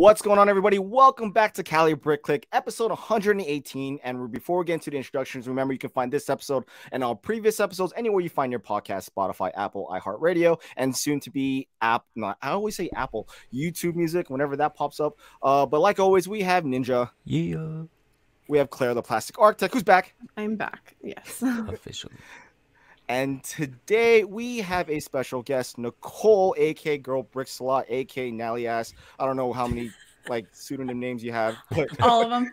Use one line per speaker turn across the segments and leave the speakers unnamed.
What's going on, everybody? Welcome back to Cali Brick Clique, episode 118. And before we get into the introductions, remember you can find this episode and all previous episodes anywhere you find your podcast: Spotify, Apple, iHeartRadio, and soon to be I always say Apple, YouTube Music, whenever that pops up. But like always, we have Ninja.
Yeah.
We have Claire, the Plastic Architect, who's back.
I'm back. Yes.
Officially.
And today we have a special guest, Nicole, aka Girl Bricks a Lot, aka Nally Ass. I don't know how many pseudonym names you have, but
all of them.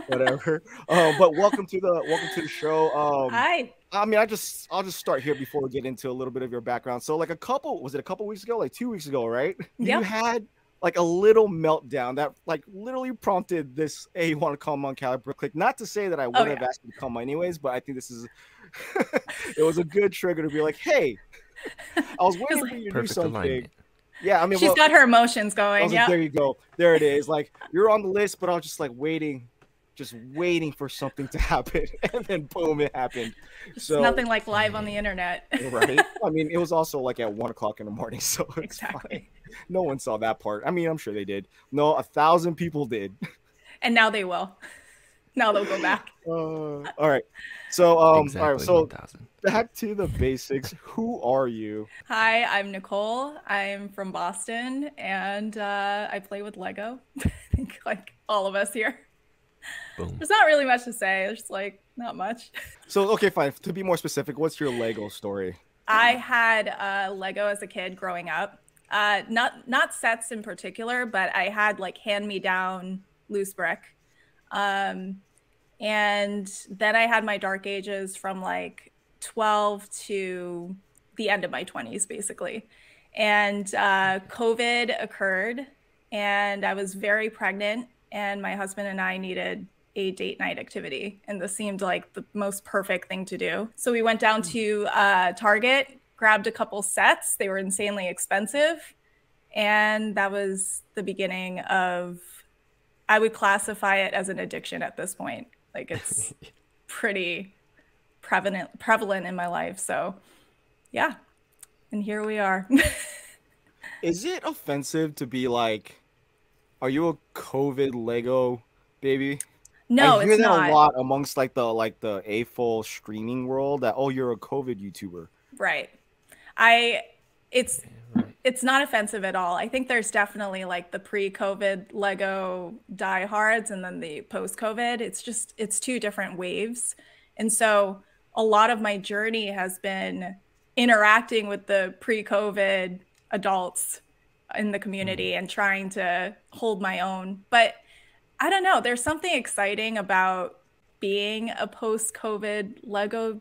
Whatever. But welcome to the show.
Hi.
I mean, I'll just start here before we get into a little bit of your background. So, a couple weeks ago, 2 weeks ago, right?
Yep.
You had a little meltdown that literally prompted this. Hey, you want to come on Cali Brick Clique? Not to say that I would have asked you to come anyways, but I think this is it was a good trigger to be like, hey, I was waiting for you to do something. Alignment. Yeah, I mean,
she's got her emotions going. Yeah,
there you go. There it is. You're on the list, but I was just waiting for something to happen, and then boom, it happened. So
it's nothing like live on the internet,
right? I mean, it was also at 1 o'clock in the morning, so it's exactly fine. No one saw that part. I mean, I'm sure they did. No, 1,000 people did,
and now they will. Now they'll go back.
All right. So
exactly,
all right. So
1,000.
Back to the basics. Who are you?
Hi, I'm Nicole. I'm from Boston, and I play with Lego. I think like all of us here.
Boom.
There's not really much to say. There's not much.
So okay, fine. To be more specific, what's your Lego story?
I had Lego as a kid growing up. Not sets in particular, but I had hand-me-down loose brick. And then I had my dark ages from 12 to the end of my 20s, basically. And COVID occurred, and I was very pregnant, and my husband and I needed a date night activity, and this seemed like the most perfect thing to do. So we went down to Target, grabbed a couple sets. They were insanely expensive, and that was the beginning of, I would classify it as an addiction at this point. It's pretty prevalent in my life. So yeah, and here we are.
Is it offensive to be are you a COVID Lego baby?
No,
I hear that a lot amongst the AFOL streaming world, that you're a COVID YouTuber.
Right. It's not offensive at all. I think there's definitely the pre-COVID Lego diehards and then the post-COVID. It's two different waves. And so a lot of my journey has been interacting with the pre-COVID adults in the community and trying to hold my own. But I don't know, there's something exciting about being a post-COVID Lego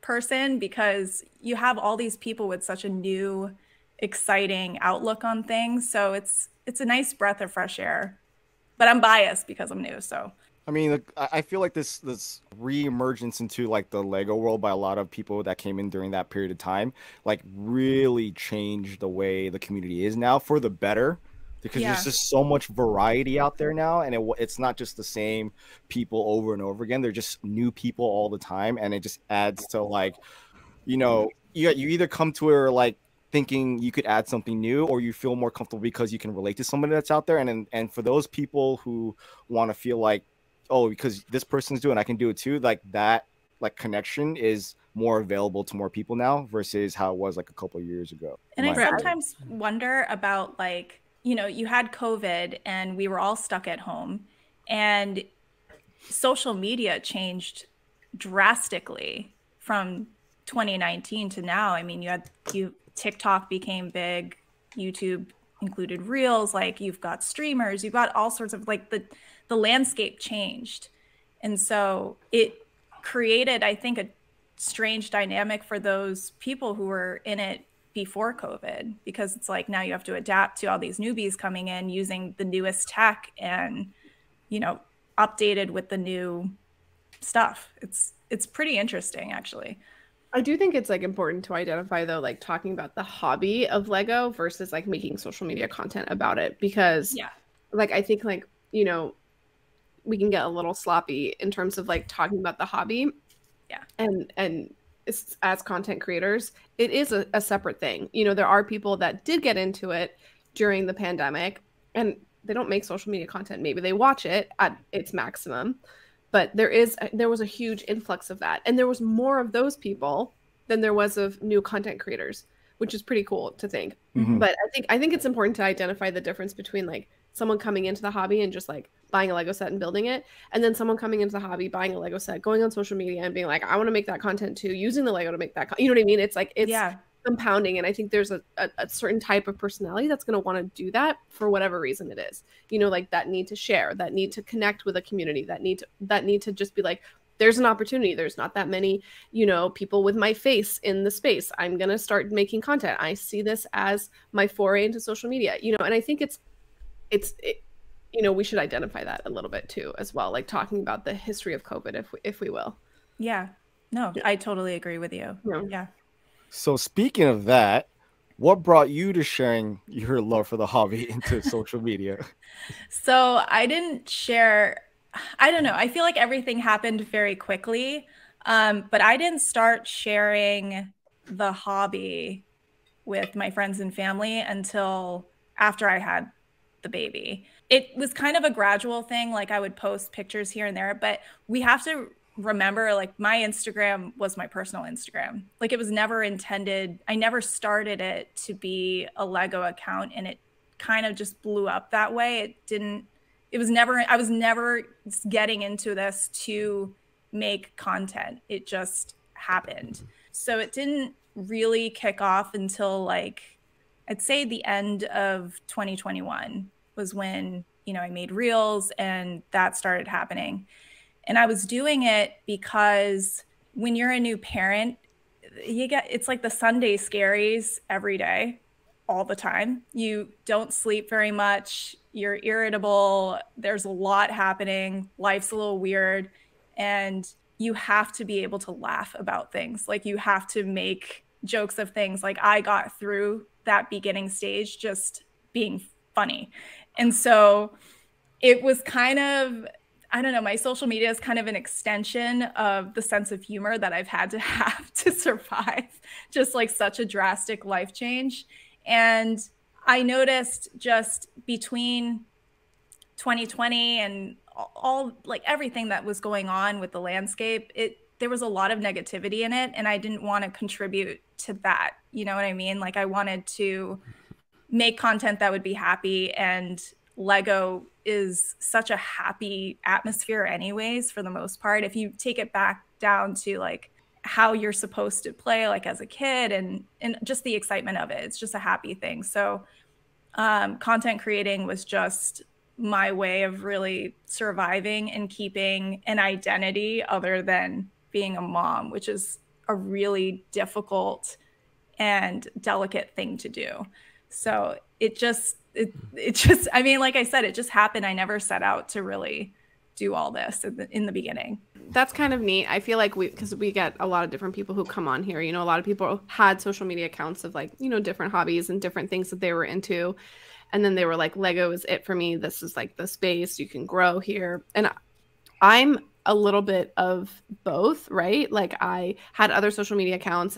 person, because you have all these people with such a new, exciting outlook on things. So it's a nice breath of fresh air. But I'm biased because I'm new, so.
I mean, I feel like this re-emergence into the Lego world by a lot of people that came in during that period of time, really changed the way the community is now for the better, because there's just so much variety out there now, and it's not just the same people over and over again. They're just new people all the time, and it just adds to you either come to where thinking you could add something new, or you feel more comfortable because you can relate to somebody that's out there. And for those people who want to feel because this person's doing, I can do it too. That connection is more available to more people now versus how it was a couple of years ago.
And I sometimes wonder about you had COVID and we were all stuck at home, and social media changed drastically from 2019 to now. I mean, TikTok became big, YouTube included Reels, you've got streamers, you've got all sorts of the landscape changed. And so it created, I think, a strange dynamic for those people who were in it before COVID, because it's now you have to adapt to all these newbies coming in using the newest tech and, updated with the new stuff. It's pretty interesting, actually.
I do think it's important to identify, though, talking about the hobby of Lego versus making social media content about it, because I think we can get a little sloppy in terms of talking about the hobby.
Yeah.
And it's, as content creators, it is a separate thing. There are people that did get into it during the pandemic and they don't make social media content. Maybe they watch it at its maximum, but there was a huge influx of that. And there was more of those people than there was of new content creators, which is pretty cool to think.
Mhm.
But I think it's important to identify the difference between like someone coming into the hobby and just like buying a Lego set and building it, and then someone coming into the hobby, buying a Lego set, going on social media and being like, I want to make that content too, using the Lego to make that, you know what I mean? It's like, it's compounding. And I think there's a certain type of personality that's going to want to do that for whatever reason it is, you know, like that need to share, that need to connect with a community, that need to just be like, there's an opportunity. There's not that many, you know, people with my face in the space. I'm going to start making content. I see this as my foray into social media, you know, and I think it's you know, we should identify that a little bit too, as well. Like talking about the history of COVID, if we will.
Yeah, no, I totally agree with you. Yeah.
So speaking of that, what brought you to sharing your love for the hobby into social media?
So I didn't share, I don't know. I feel like everything happened very quickly. But I didn't start sharing the hobby with my friends and family until after I had the baby. It was kind of a gradual thing. Like I would post pictures here and there, but we have to remember, like, my Instagram was my personal Instagram. Like, it was never intended. I never started it to be a Lego account, and it kind of just blew up that way. I was never getting into this to make content. It just happened. So it didn't really kick off until, like, I'd say the end of 2021 was when, you know, I made reels and that started happening. And I was doing it because when you're a new parent, it's like the Sunday scaries every day, all the time. You don't sleep very much. You're irritable. There's a lot happening. Life's a little weird. And you have to be able to laugh about things. Like, you have to make jokes of things. Like, I got through that beginning stage just being funny. And so it was kind of, I don't know, my social media is kind of an extension of the sense of humor that I've had to have to survive just like such a drastic life change. And I noticed just between 2020 and all, like, everything that was going on with the landscape, there was a lot of negativity in it, and I didn't want to contribute to that. You know what I mean? Like, I wanted to make content that would be happy, and Lego is such a happy atmosphere anyways, for the most part. If you take it back down to like how you're supposed to play, like as a kid, and just the excitement of it, it's just a happy thing. So content creating was just my way of really surviving and keeping an identity other than being a mom, which is a really difficult and delicate thing to do. So it just, I mean, like I said, it just happened. I never set out to really do all this in the beginning.
That's kind of neat. I feel like because we get a lot of different people who come on here, you know, a lot of people had social media accounts of, like, you know, different hobbies and different things that they were into. And then they were like, Lego is it for me. This is like the space you can grow here. And I'm a little bit of both, right? Like, I had other social media accounts,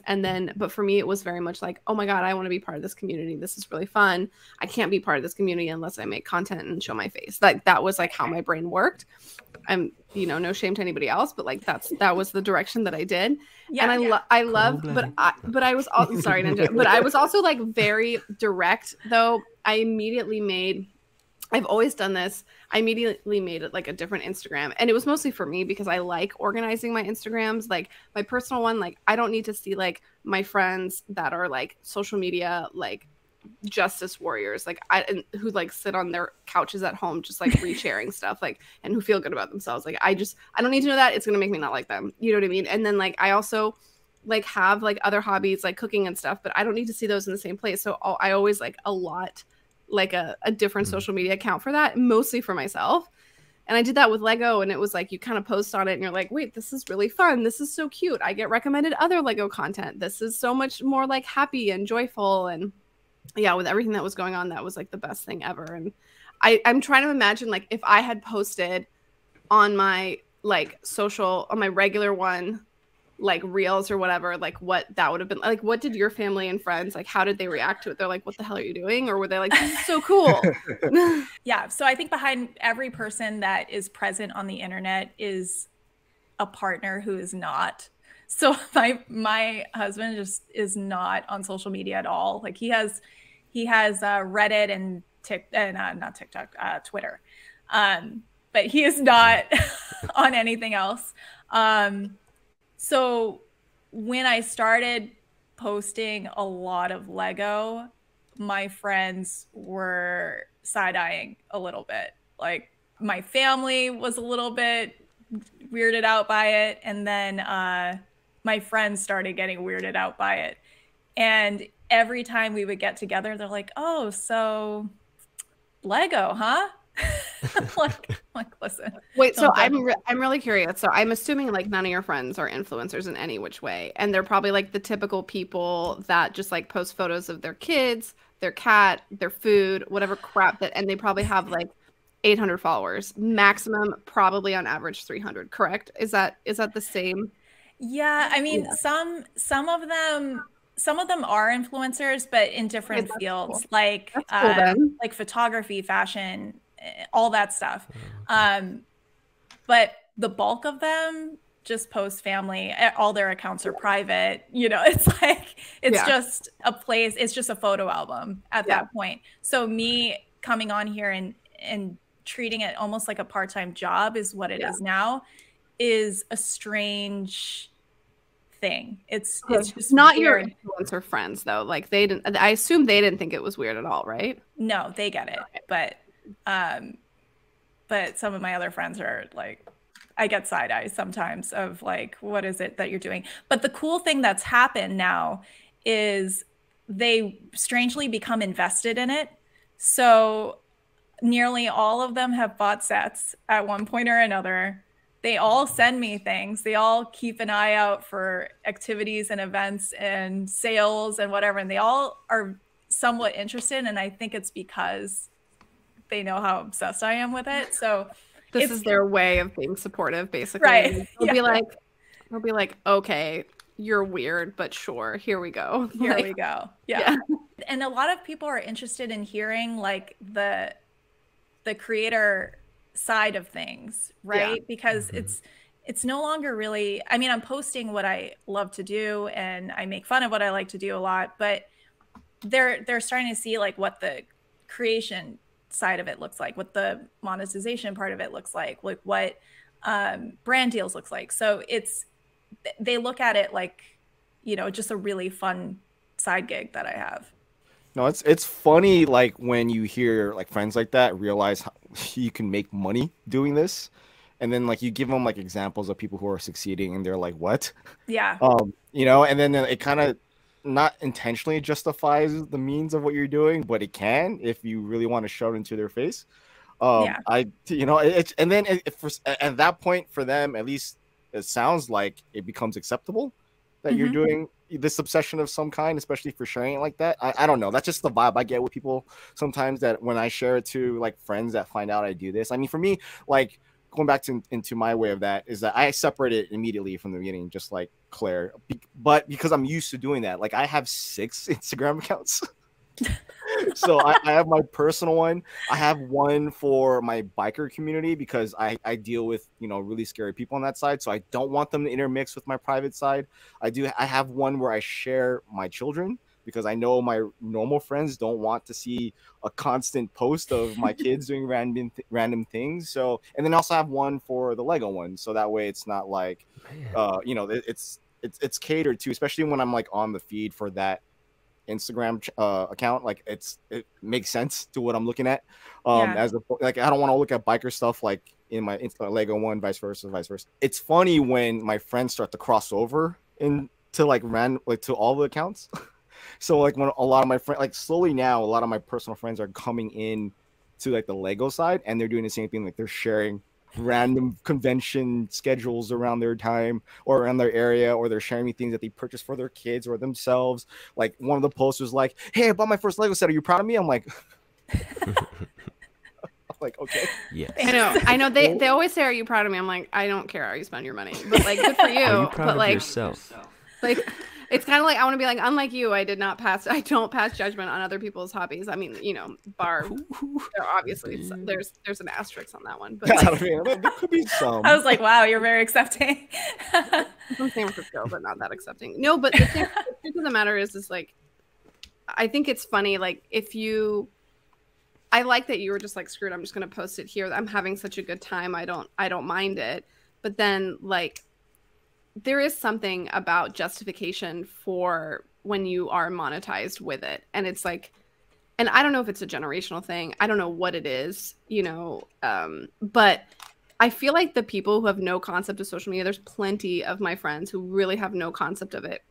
but for me, it was very much like, oh my God, I want to be part of this community. This is really fun. I can't be part of this community unless I make content and show my face. Like, that was like how my brain worked. I'm, you know, no shame to anybody else, but like, that was the direction that I did. Yeah, and I love, but I was also, sorry, Ninja, but I was also like very direct though. I've always done this. I immediately made it like a different Instagram. And it was mostly for me because I like organizing my Instagrams. Like, my personal one, like, I don't need to see like my friends that are like social media, like justice warriors, like who like sit on their couches at home, just like resharing stuff, like, and who feel good about themselves. Like, I don't need to know that. It's going to make me not like them. You know what I mean? And then like, I also like have like other hobbies like cooking and stuff, but I don't need to see those in the same place. So I always like like a different social media account for that, mostly for myself. And I did that with Lego, and it was like, you kind of post on it and you're like, wait, this is really fun. This is so cute. I get recommended other Lego content. This is so much more like happy and joyful. And yeah, with everything that was going on, that was like the best thing ever. And I'm trying to imagine, like, if I had posted on my like social, on my regular one, like reels or whatever, like what that would have been like. What did your family and friends like? How did they react to it? They're like, "What the hell are you doing?" Or were they like, "This is so cool"?
Yeah. So I think behind every person that is present on the internet is a partner who is not. So my husband just is not on social media at all. Like he has Reddit and not TikTok, Twitter, but he is not on anything else. So when I started posting a lot of Lego, my friends were side-eyeing a little bit. Like my family was a little bit weirded out by it, and then my friends started getting weirded out by it. And every time we would get together, they're like, "Oh, so Lego, huh?" like, listen.
Wait, so I'm really curious. So I'm assuming like none of your friends are influencers in any which way, and they're probably like the typical people that just like post photos of their kids, their cat, their food, whatever crap that, and they probably have like 800 followers maximum, probably on average 300. Correct? Is that the same?
Yeah, I mean, some of them are influencers, but in different fields, cool. Like like photography, fashion, all that stuff. But the bulk of them just post family. All their accounts are private. You know, it's like it's just a place. It's just a photo album at that point. So me coming on here and treating it almost like a part-time job is what it is now, is a strange thing. It's just
not weird. Your influencer friends though. Like they didn't. I assume they didn't think it was weird at all, right?
No, they get it. But some of my other friends are like, I get side eyes sometimes of like, what is it that you're doing? But the cool thing that's happened now is they strangely become invested in it. So nearly all of them have bought sets at one point or another. They all send me things. They all keep an eye out for activities and events and sales and whatever. And they all are somewhat interested. And I think it's because they know how obsessed I am with it. So
this is their way of being supportive, basically.
Right.
They'll be like, okay, you're weird, but sure, here we go.
Here we go. Yeah. And a lot of people are interested in hearing like the creator side of things, right? Yeah. Because it's no longer really, I mean, I'm posting what I love to do and I make fun of what I like to do a lot, but they're starting to see like what the creation side of it looks like, what the monetization part of it looks like what brand deals looks like. So they look at it like, you know, just a really fun side gig that I have.
No, it's funny, like when you hear like friends like that realize how you can make money doing this, and then like you give them like examples of people who are succeeding, and they're like, "What?"
Yeah.
You know, and then it kind of not intentionally justifies the means of what you're doing, but it can if you really want to show it into their face. At that point for them, at least it sounds like it becomes acceptable that you're doing this obsession of some kind, especially for sharing it like that. I don't know. That's just the vibe I get with people sometimes, that when I share it to like friends that find out I do this. I mean, for me, like going back into my way of that is that I separate it immediately from the beginning, just like Claire, but because I'm used to doing that. Like I have 6 Instagram accounts. So I have my personal one. I have one for my biker community because I deal with, you know, really scary people on that side. So I don't want them to intermix with my private side. I have one where I share my children because I know my normal friends don't want to see a constant post of my kids doing random things. So, and then also have one for the Lego one. So that way it's not like, you know, it's catered to, especially when I'm like on the feed for that Instagram account. Like it makes sense to what I'm looking at. As like I don't want to look at biker stuff like in my Lego one, vice versa. It's funny when my friends start to cross over into like to all the accounts. So like when a lot of my friends, like slowly now, a lot of my personal friends are coming in to like the Lego side, and they're doing the same thing. Like they're sharing random convention schedules around their time or around their area, or they're sharing me things that they purchased for their kids or themselves. Like one of the posts was like, "Hey, I bought my first Lego set. Are you proud of me?" I'm like, Like, okay.
Yes.
I know. They always say, "Are you proud of me?" I'm like, I don't care how you spend your money, but like, good for you.
Are you proud
but
of
like,
yourself?
like, it's kind of like I want to be like, unlike you, I don't pass judgment on other people's hobbies. I mean, bar. There obviously there's an asterisk on that one, but like,
there could be some.
I was like, wow, you're very accepting.
from San Francisco, but not that accepting. No, but the truth of the matter is like, I think it's funny. Like, I like that you were just like, screw it, I'm just gonna post it here. I'm having such a good time. I don't mind it. But then like, there is something about justification for when you are monetized with it. And it's like, and I don't know if it's a generational thing. I don't know what it is, but I feel like the people who have no concept of social media, there's plenty of my friends who really have no concept of it,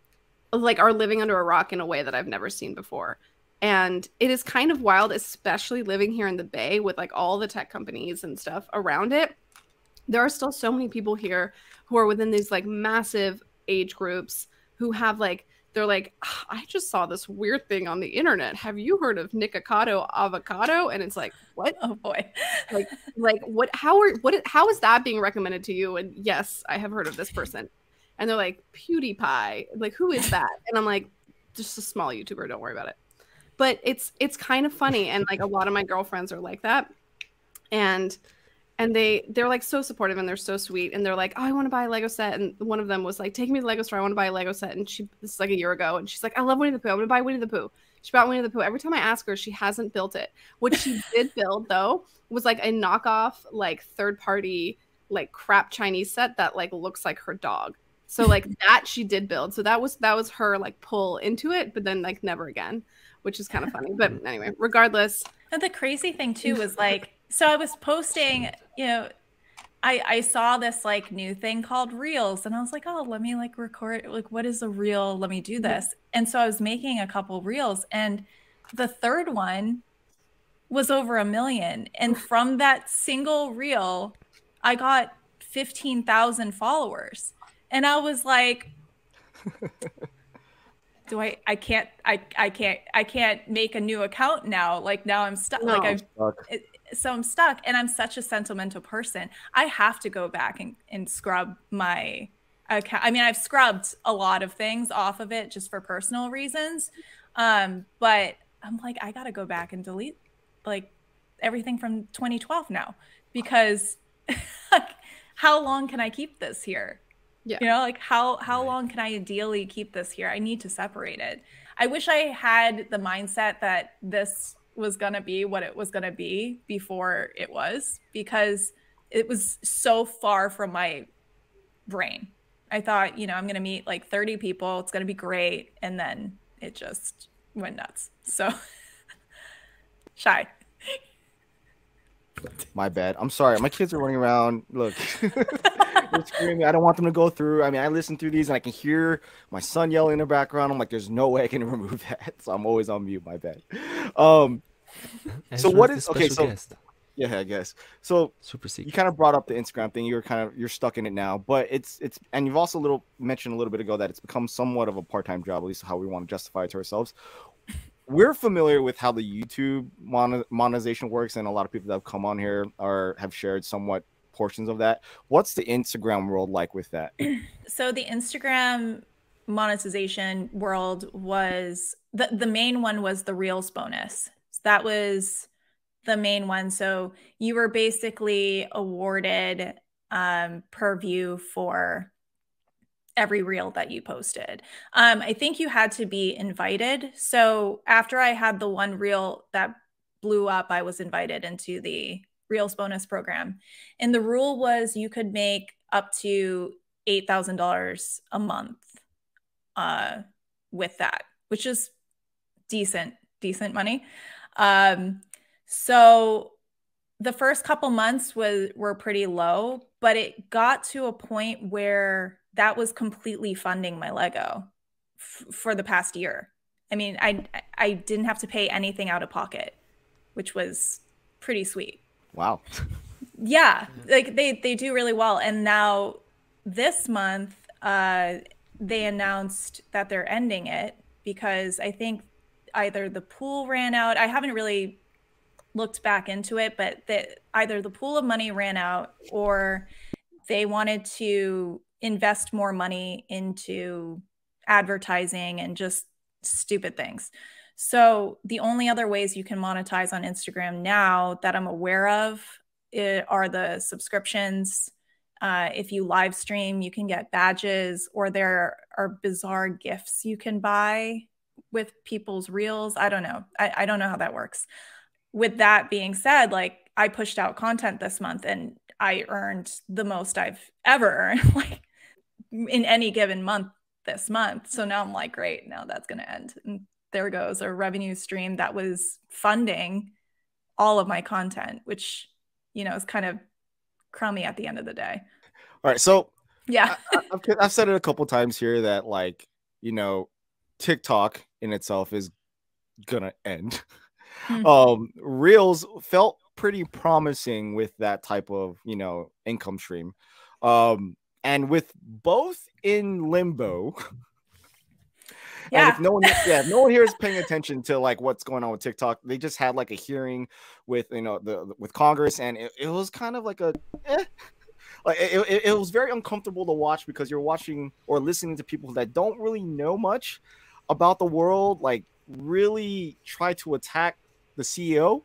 like are living under a rock in a way that I've never seen before. And it is kind of wild, especially living here in the Bay with like all the tech companies and stuff around it. There are still so many people here who are within these like massive age groups who have like, they're like, I just saw this weird thing on the internet. Have you heard of Nikocado avocado? And it's like, what?
Oh boy.
like what? How is that being recommended to you? And yes, I have heard of this person. And they're like, PewDiePie. Like, who is that? And I'm like, just a small YouTuber. Don't worry about it. But it's kind of funny. And like a lot of my girlfriends are like that. And they're like so supportive and they're so sweet. And they're like, oh, I want to buy a Lego set. And one of them was like, take me to the Lego store. I want to buy a Lego set. And this is like a year ago. And she's like, I love Winnie the Pooh. I'm going to buy Winnie the Pooh. She bought Winnie the Pooh. Every time I ask her, she hasn't built it. What she did build though was like a knockoff, like third party, like crap Chinese set that like looks like her dog. So like that she did build. So that was her like pull into it, but then like never again, which is kind of funny. But anyway, regardless.
And the crazy thing too was like, so I was posting, I saw this like new thing called Reels and I was like, oh, let me like record, like, what is a reel? Let me do this. And so I was making a couple Reels and the third one was over 1 million. And from that single reel, I got 15,000 followers. And I was like, I can't make a new account now. Like now I'm stuck.
No.
Like I'm stuck and I'm such a sentimental person. I have to go back and scrub my account. I mean, I've scrubbed a lot of things off of it just for personal reasons. But I'm like, I got to go back and delete like everything from 2012 now, because how long can I keep this here?
Yeah.
Like how long can I ideally keep this here? I need to separate it. I wish I had the mindset that this was going to be what it was going to be before it was, because it was so far from my brain. I thought, I'm going to meet like 30 people. It's going to be great. And then it just went nuts. So shy.
My bad. I'm sorry. My kids are running around. Look, they're screaming. I don't want them to go through. I mean, I listen through these and I can hear my son yelling in the background. I'm like, there's no way I can remove that. So I'm always on mute. My bad. So what is okay? So guest. Yeah, I guess. So
super secret.
You kind of brought up the Instagram thing. You're stuck in it now, but it's and you've also mentioned a little bit ago that it's become somewhat of a part-time job, at least how we want to justify it to ourselves. We're familiar with how the YouTube monetization works, and a lot of people that have come on here have shared somewhat portions of that. What's the Instagram world like with that?
So the Instagram monetization world was the main one was the Reels bonus. So that was the main one. So you were basically awarded per view for every reel that you posted. I think you had to be invited. So after I had the one reel that blew up, I was invited into the Reels bonus program. And the rule was you could make up to $8,000 a month with that, which is decent money. So the first couple months were pretty low, but it got to a point where that was completely funding my Lego for the past year. I mean, I didn't have to pay anything out of pocket, which was pretty sweet.
Wow.
Yeah, like they do really well. And now this month, they announced that they're ending it because I think either the pool ran out. I haven't really looked back into it, but either the pool of money ran out or they wanted to invest more money into advertising and just stupid things. So the only other ways you can monetize on Instagram now that I'm aware of are the subscriptions. If you live stream, you can get badges, or there are bizarre gifts you can buy with people's reels. I don't know. I don't know how that works. With that being said, like I pushed out content this month and I earned the most I've ever earned like in any given month this month. So now I'm like, great, now that's going to end. And there goes a revenue stream that was funding all of my content, which, you know, is kind of crummy at the end of the day.
All right. So
yeah,
I've said it a couple times here that, like, you know, TikTok in itself is going to end. Reels felt pretty promising with that type of, you know, income stream. And with both in limbo, and if no one here is paying attention to like what's going on with TikTok, they just had like a hearing with, you know, with Congress, and it was kind of like like it was very uncomfortable to watch, because you're watching or listening to people that don't really know much about the world, like really try to attack the CEO.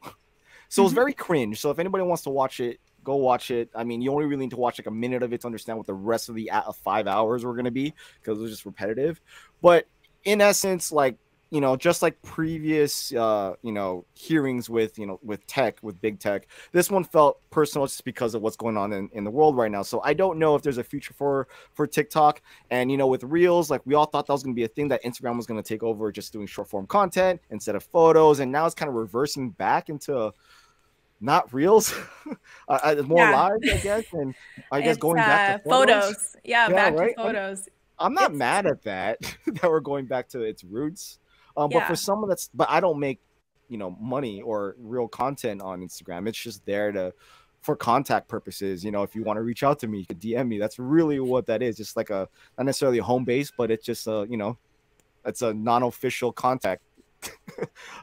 So it was very cringe. So if anybody wants to watch it, go watch it. I mean, you only really need to watch like a minute of it to understand what the rest of the 5 hours were going to be, because it was just repetitive. But in essence, like, you know, just like previous, you know, hearings with, you know, with big tech, this one felt personal just because of what's going on in the world right now. So I don't know if there's a future for TikTok. And, you know, with Reels, like we all thought that was going to be a thing, that Instagram was going to take over just doing short form content instead of photos. And now it's kind of reversing back into not Reels, more live, I guess. And I guess going back to photos.
Yeah, back to photos.
I'm not mad at that, that we're going back to its roots. But for someone but I don't make, you know, money or real content on Instagram. It's just there for contact purposes. You know, if you want to reach out to me, you could DM me. That's really what that is. Just like not necessarily a home base, but it's just you know, it's a non-official contact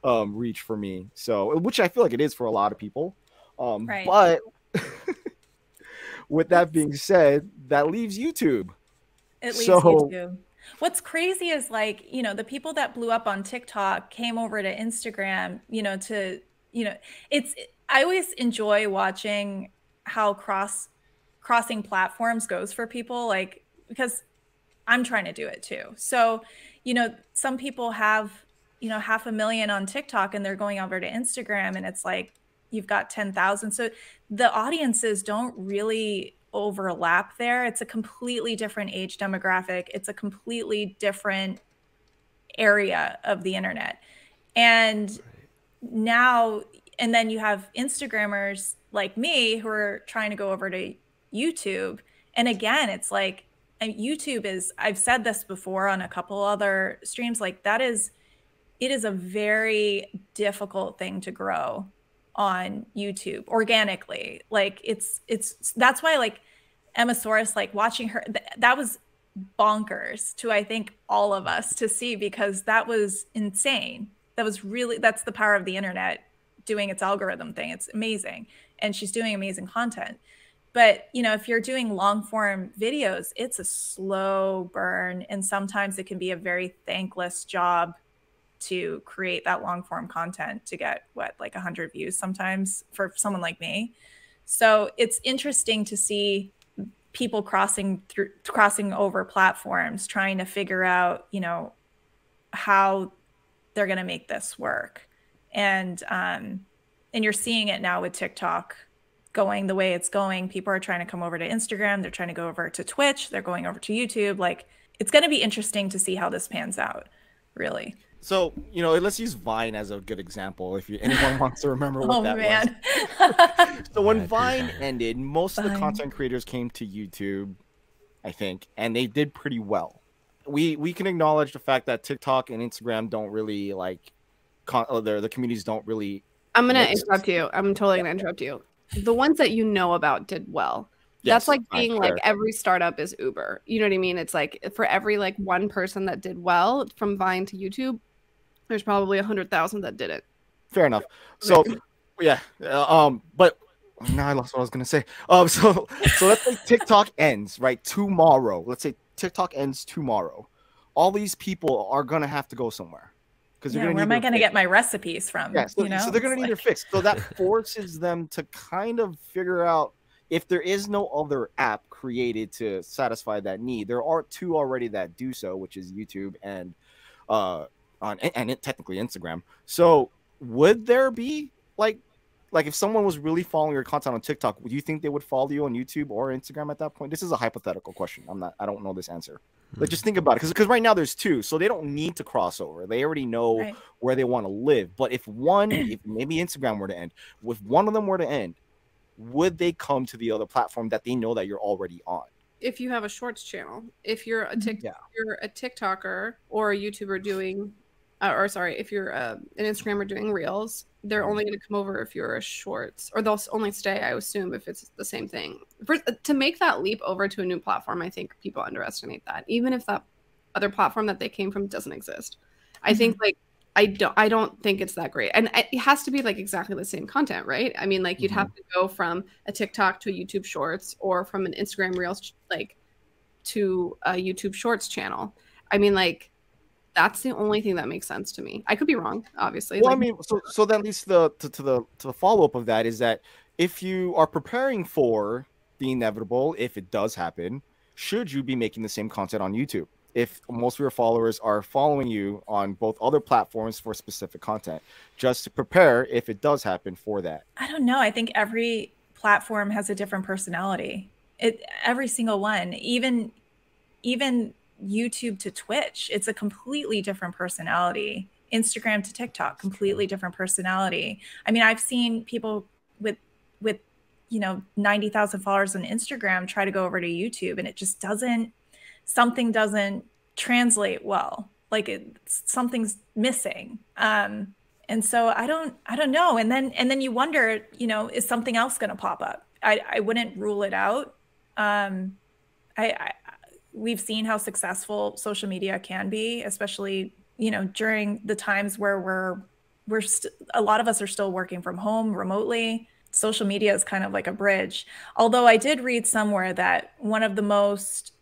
reach for me. So, which I feel like it is for a lot of people. But with that being said, that leaves YouTube.
It leaves YouTube. What's crazy is, like, you know, the people that blew up on TikTok came over to Instagram, you know, I always enjoy watching how crossing platforms goes for people, like, because I'm trying to do it too. So, you know, some people have, you know, 500,000 on TikTok and they're going over to Instagram and it's like, you've got 10,000. So the audiences don't really overlap there. It's a completely different age demographic. It's a completely different area of the internet. And now, and then you have Instagrammers like me who are trying to go over to YouTube. And again, it's like, and YouTube is, I've said this before on a couple other streams, like it is a very difficult thing to grow on YouTube organically. Like that's why, like, Emma Soros, like watching her, that was bonkers to, I think, all of us to see, because that was insane. That's the power of the internet doing its algorithm thing. It's amazing. And she's doing amazing content. But, you know, if you're doing long form videos, it's a slow burn. And sometimes it can be a very thankless job to create that long form content to get like 100 views sometimes for someone like me. So it's interesting to see people crossing over platforms, trying to figure out, you know, how they're going to make this work. And you're seeing it now with TikTok going the way it's going. People are trying to come over to Instagram. They're trying to go over to Twitch. They're going over to YouTube. Like, it's going to be interesting to see how this pans out, really.
So, you know, let's use Vine as a good example, if anyone wants to remember what that was. So when Vine ended, most of the content creators came to YouTube, I think, and they did pretty well. We can acknowledge the fact that TikTok and Instagram don't really, like, the communities don't really...
I'm going to interrupt you. I'm totally going to interrupt you. The ones that you know about did well. That's like being like every startup is Uber. You know what I mean? It's like for every like one person that did well from Vine to YouTube, there's probably 100,000 that didn't.
Fair enough. So Yeah. But now I lost what I was gonna say. So let's say TikTok ends right tomorrow. Let's say TikTok ends tomorrow. All these people are gonna have to go somewhere because they're
Yeah,
gonna
where
need
am I
their
going to
fix.
get my recipes from?
Yeah, so,
You know,
so they're gonna
it's
need their
like,
fix. So that forces them to kind of figure out if there is no other app created to satisfy that need. There are two already that do so, which is YouTube and technically Instagram. So would there be like if someone was really following your content on TikTok, would you think they would follow you on YouTube or Instagram at that point? This is a hypothetical question. I don't know this answer. But just think about it, because right now there's two, so they don't need to cross over. They already know
right.
where they want to live. But if maybe Instagram were to end, if one of them were to end, would they come to the other platform that they know that you're already on?
If you have a shorts channel, if you're a TikToker or a YouTuber doing, or sorry, if you're an Instagrammer doing reels, they're only going to come over if you're a shorts, or they'll only stay, I assume, if it's the same thing. To make that leap over to a new platform, I think people underestimate that, even if that other platform that they came from doesn't exist. I think like I don't think it's that great, and it has to be like exactly the same content, right? I mean, like you'd have to go from a TikTok to a YouTube Shorts, or from an Instagram Reels like to a YouTube Shorts channel. I mean, like that's the only thing that makes sense to me. I could be wrong, obviously.
Well,
like,
I mean, so that leads to the follow up of that is that if you are preparing for the inevitable, if it does happen, should you be making the same content on YouTube? If most of your followers are following you on both other platforms for specific content, just to prepare if it does happen for that.
I don't know. I think every platform has a different personality. Every single one, even YouTube to Twitch, it's a completely different personality. Instagram to TikTok, completely different personality. I mean, I've seen people with 90,000 followers on Instagram try to go over to YouTube, and it just something doesn't translate well. Like something's missing. And so I don't know. And then you wonder, is something else going to pop up? I wouldn't rule it out. We've seen how successful social media can be, especially, during the times where a lot of us are still working from home remotely. Social media is kind of like a bridge. Although I did read somewhere that one of the most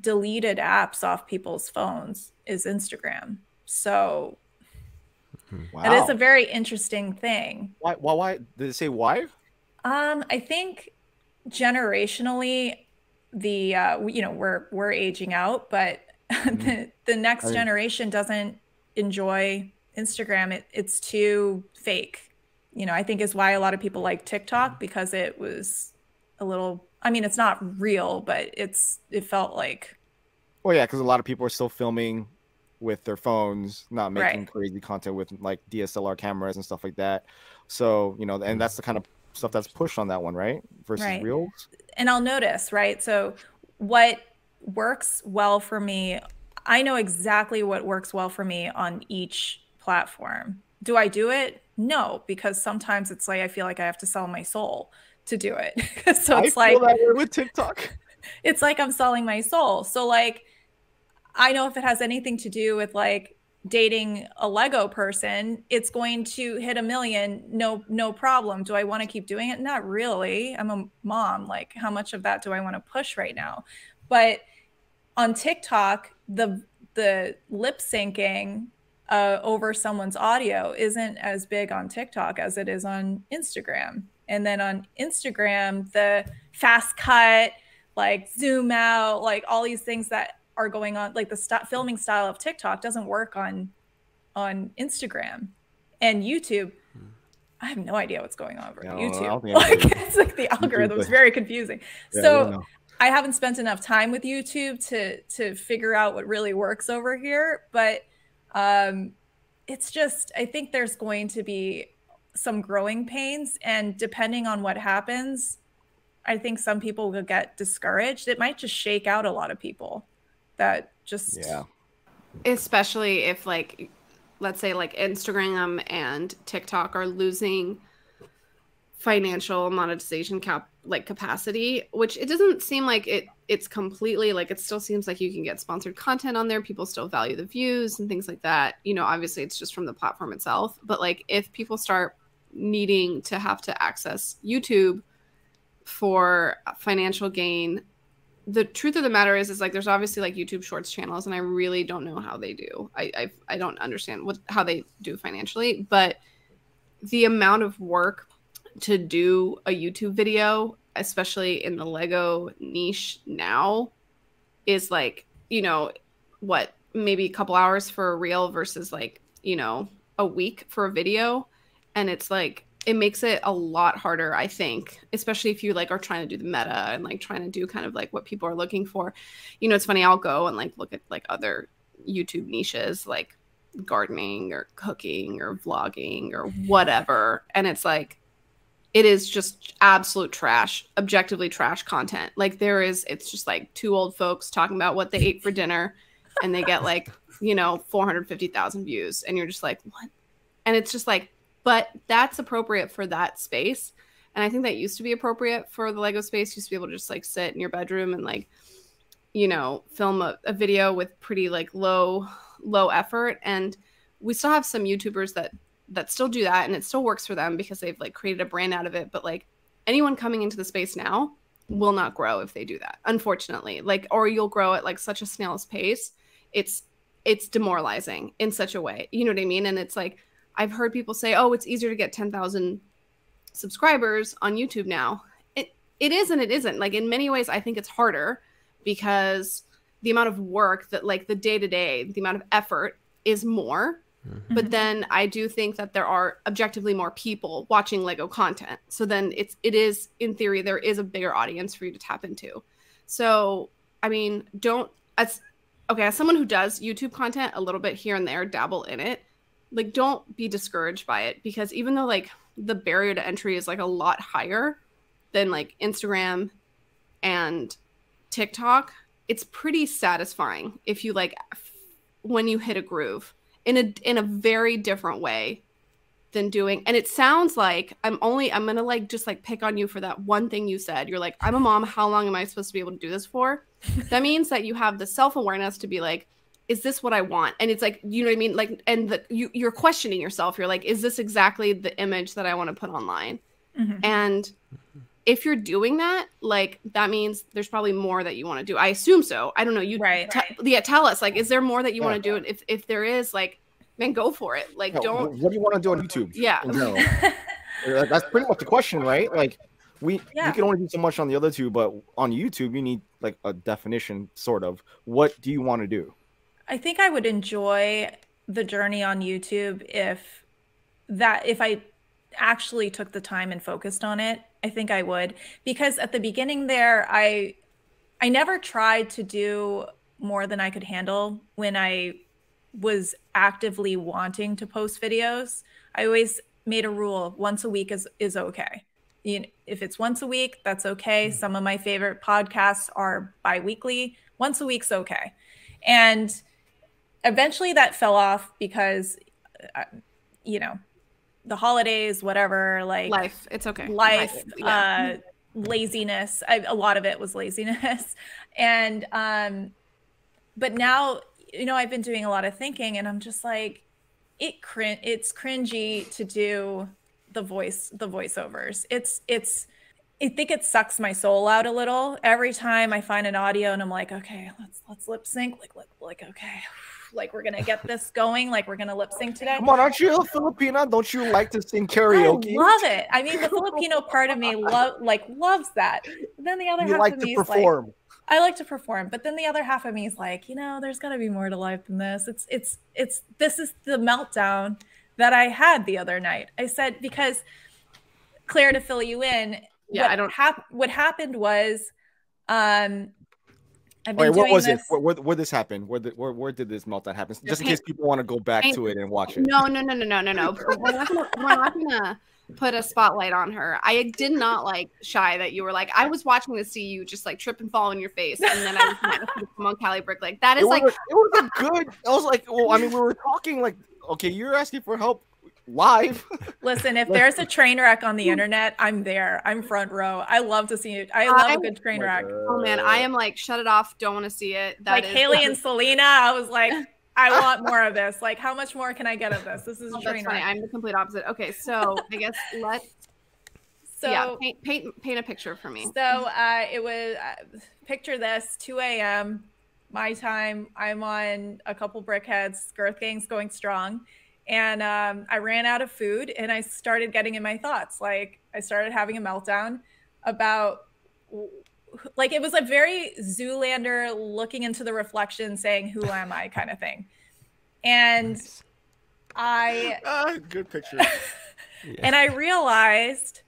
deleted apps off people's phones is Instagram. So It is a very interesting thing.
Why did it say why?
I think generationally, we're aging out, but the next generation doesn't enjoy Instagram. It's too fake. I think is why a lot of people like TikTok, because it was a little, I mean, it's not real, but it felt like.
Well, yeah, because a lot of people are still filming with their phones, not making crazy content with like DSLR cameras and stuff like that. So, and that's the kind of stuff that's pushed on that one, right? Versus reels.
And I'll notice, right? So what works well for me, I know exactly what works well for me on each platform. Do I do it? No, because sometimes it's like I feel like I have to sell my soul to do it. So it's
I feel that way with TikTok.
It's like I'm selling my soul. So like, I know if it has anything to do with like dating a Lego person, it's going to hit 1 million, no problem. Do I want to keep doing it? Not really. I'm a mom. Like, how much of that do I want to push right now? But on TikTok, the lip syncing over someone's audio isn't as big on TikTok as it is on Instagram. And then on Instagram, the fast cut, like zoom out, like all these things that are going on, like the filming style of TikTok doesn't work on Instagram. And YouTube, I have no idea what's going on over YouTube. It's like the algorithm is very confusing. Yeah, so I haven't spent enough time with YouTube to figure out what really works over here. But it's just, I think there's going to be some growing pains, and depending on what happens, I think some people will get discouraged. It might just shake out a lot of people that just,
especially if, like, let's say like Instagram and TikTok are losing financial monetization capacity, which it doesn't seem like it's completely, like, it still seems like you can get sponsored content on there. People still value the views and things like that. Obviously it's just from the platform itself. But like, if people start needing to have to access YouTube for financial gain. The truth of the matter is like there's obviously like YouTube Shorts channels, and I really don't know how they do. I don't understand how they do financially, but the amount of work to do a YouTube video, especially in the Lego niche now, is like, you know, what, maybe a couple hours for a reel versus like, you know, a week for a video. And it's like, it makes it a lot harder, I think, especially if you like are trying to do the meta and like trying to do kind of like what people are looking for. You know, it's funny, I'll go and like look at like other YouTube niches like gardening or cooking or vlogging or whatever. And it's like, it is just absolute trash, objectively trash content. Like it's just like two old folks talking about what they ate for dinner, and they get like, you know, 450,000 views. And you're just like, what? And it's just like, but that's appropriate for that space. And I think that used to be appropriate for the Lego space. You used to be able to just like sit in your bedroom and like, you know, film a video with pretty like low effort. And we still have some YouTubers that still do that, and it still works for them because they've like created a brand out of it. But like anyone coming into the space now will not grow if they do that, unfortunately. Like, or you'll grow at like such a snail's pace. It's demoralizing in such a way. You know what I mean? And it's like, I've heard people say, oh, it's easier to get 10,000 subscribers on YouTube now. It is and it isn't. Like in many ways, I think it's harder because the amount of work that like the day-to-day, the amount of effort is more. Mm-hmm. But then I do think that there are objectively more people watching Lego content. So then it is, in theory, there is a bigger audience for you to tap into. So, I mean, as someone who does YouTube content a little bit here and there, dabble in it, like, don't be discouraged by it, because even though like the barrier to entry is like a lot higher than like Instagram and TikTok, it's pretty satisfying if you like when you hit a groove in a very different way than doing. And it sounds like I'm gonna like just like pick on you for that one thing you said. You're like, I'm a mom, how long am I supposed to be able to do this for? That means that you have the self-awareness to be like, is this what I want? And it's like, you know what I mean? Like, and you're questioning yourself. You're like, is this exactly the image that I want to put online? Mm-hmm. And if you're doing that, like, that means there's probably more that you want to do. I assume so. I don't know. You right. Yeah, tell us, like, is there more that you want to do? And if there is, like, man, go for it. Like, don't.
What do you want to do on YouTube?
Yeah.
That's pretty much the question, right? Like, you can only do so much on the other two, but on YouTube, you need like a definition, sort of. What do you want to do?
I think I would enjoy the journey on YouTube if I actually took the time and focused on it. I think I would, because at the beginning there, I never tried to do more than I could handle when I was actively wanting to post videos. I always made a rule: once a week is okay. You know, if it's once a week, that's okay. Some of my favorite podcasts are bi-weekly. Once a week's okay. And eventually that fell off because, you know, the holidays, whatever, like
life, it's okay.
Life, yeah. Laziness. A lot of it was laziness. And, but now, you know, I've been doing a lot of thinking, and I'm just like, it's cringy to do the voiceovers. I think it sucks my soul out a little every time I find an audio and I'm like, okay, let's lip sync. Like, okay, like we're going to get this going. Like we're going to lip sync today.
Come on, aren't you a Filipina? Don't you like to sing karaoke?
I love it. I mean, the Filipino part of me loves that. But then the other half of me is like, I like to perform, but then the other half of me is like, you know, there's got to be more to life than this. This is the meltdown that I had the other night. I said, because Claire, to fill you in, what happened was, I've been doing
what was
this.
It? Where this happened? Where did this meltdown happen? Just in case people want to go back to it and watch it.
No. We're not gonna put a spotlight on her. I did not like Shy that you were like, I was watching to see you just like trip and fall on your face, and then I was like, come on, Cali Brick. Like that is it
was a good. I was like, well, I mean, we were talking like, okay, you're asking for help live.
Listen, if there's a train wreck on the internet, I'm there. I'm front row. I love to see it. I love a good train wreck.
Oh man, I am like, shut it off. Don't want to see it.
That like Haley and Selena. I was like, I want more of this. Like, how much more can I get of this? This is a train wreck.
I'm the complete opposite. Okay, so I guess paint a picture for me.
So it was picture this 2 a.m. my time. I'm on a couple brickheads. Girth Gang's going strong, and I ran out of food, and I started getting in my thoughts. Like, I started having a meltdown about, like, it was a very Zoolander looking into the reflection, saying, "Who am I?" kind of thing. And
good picture.
And I realized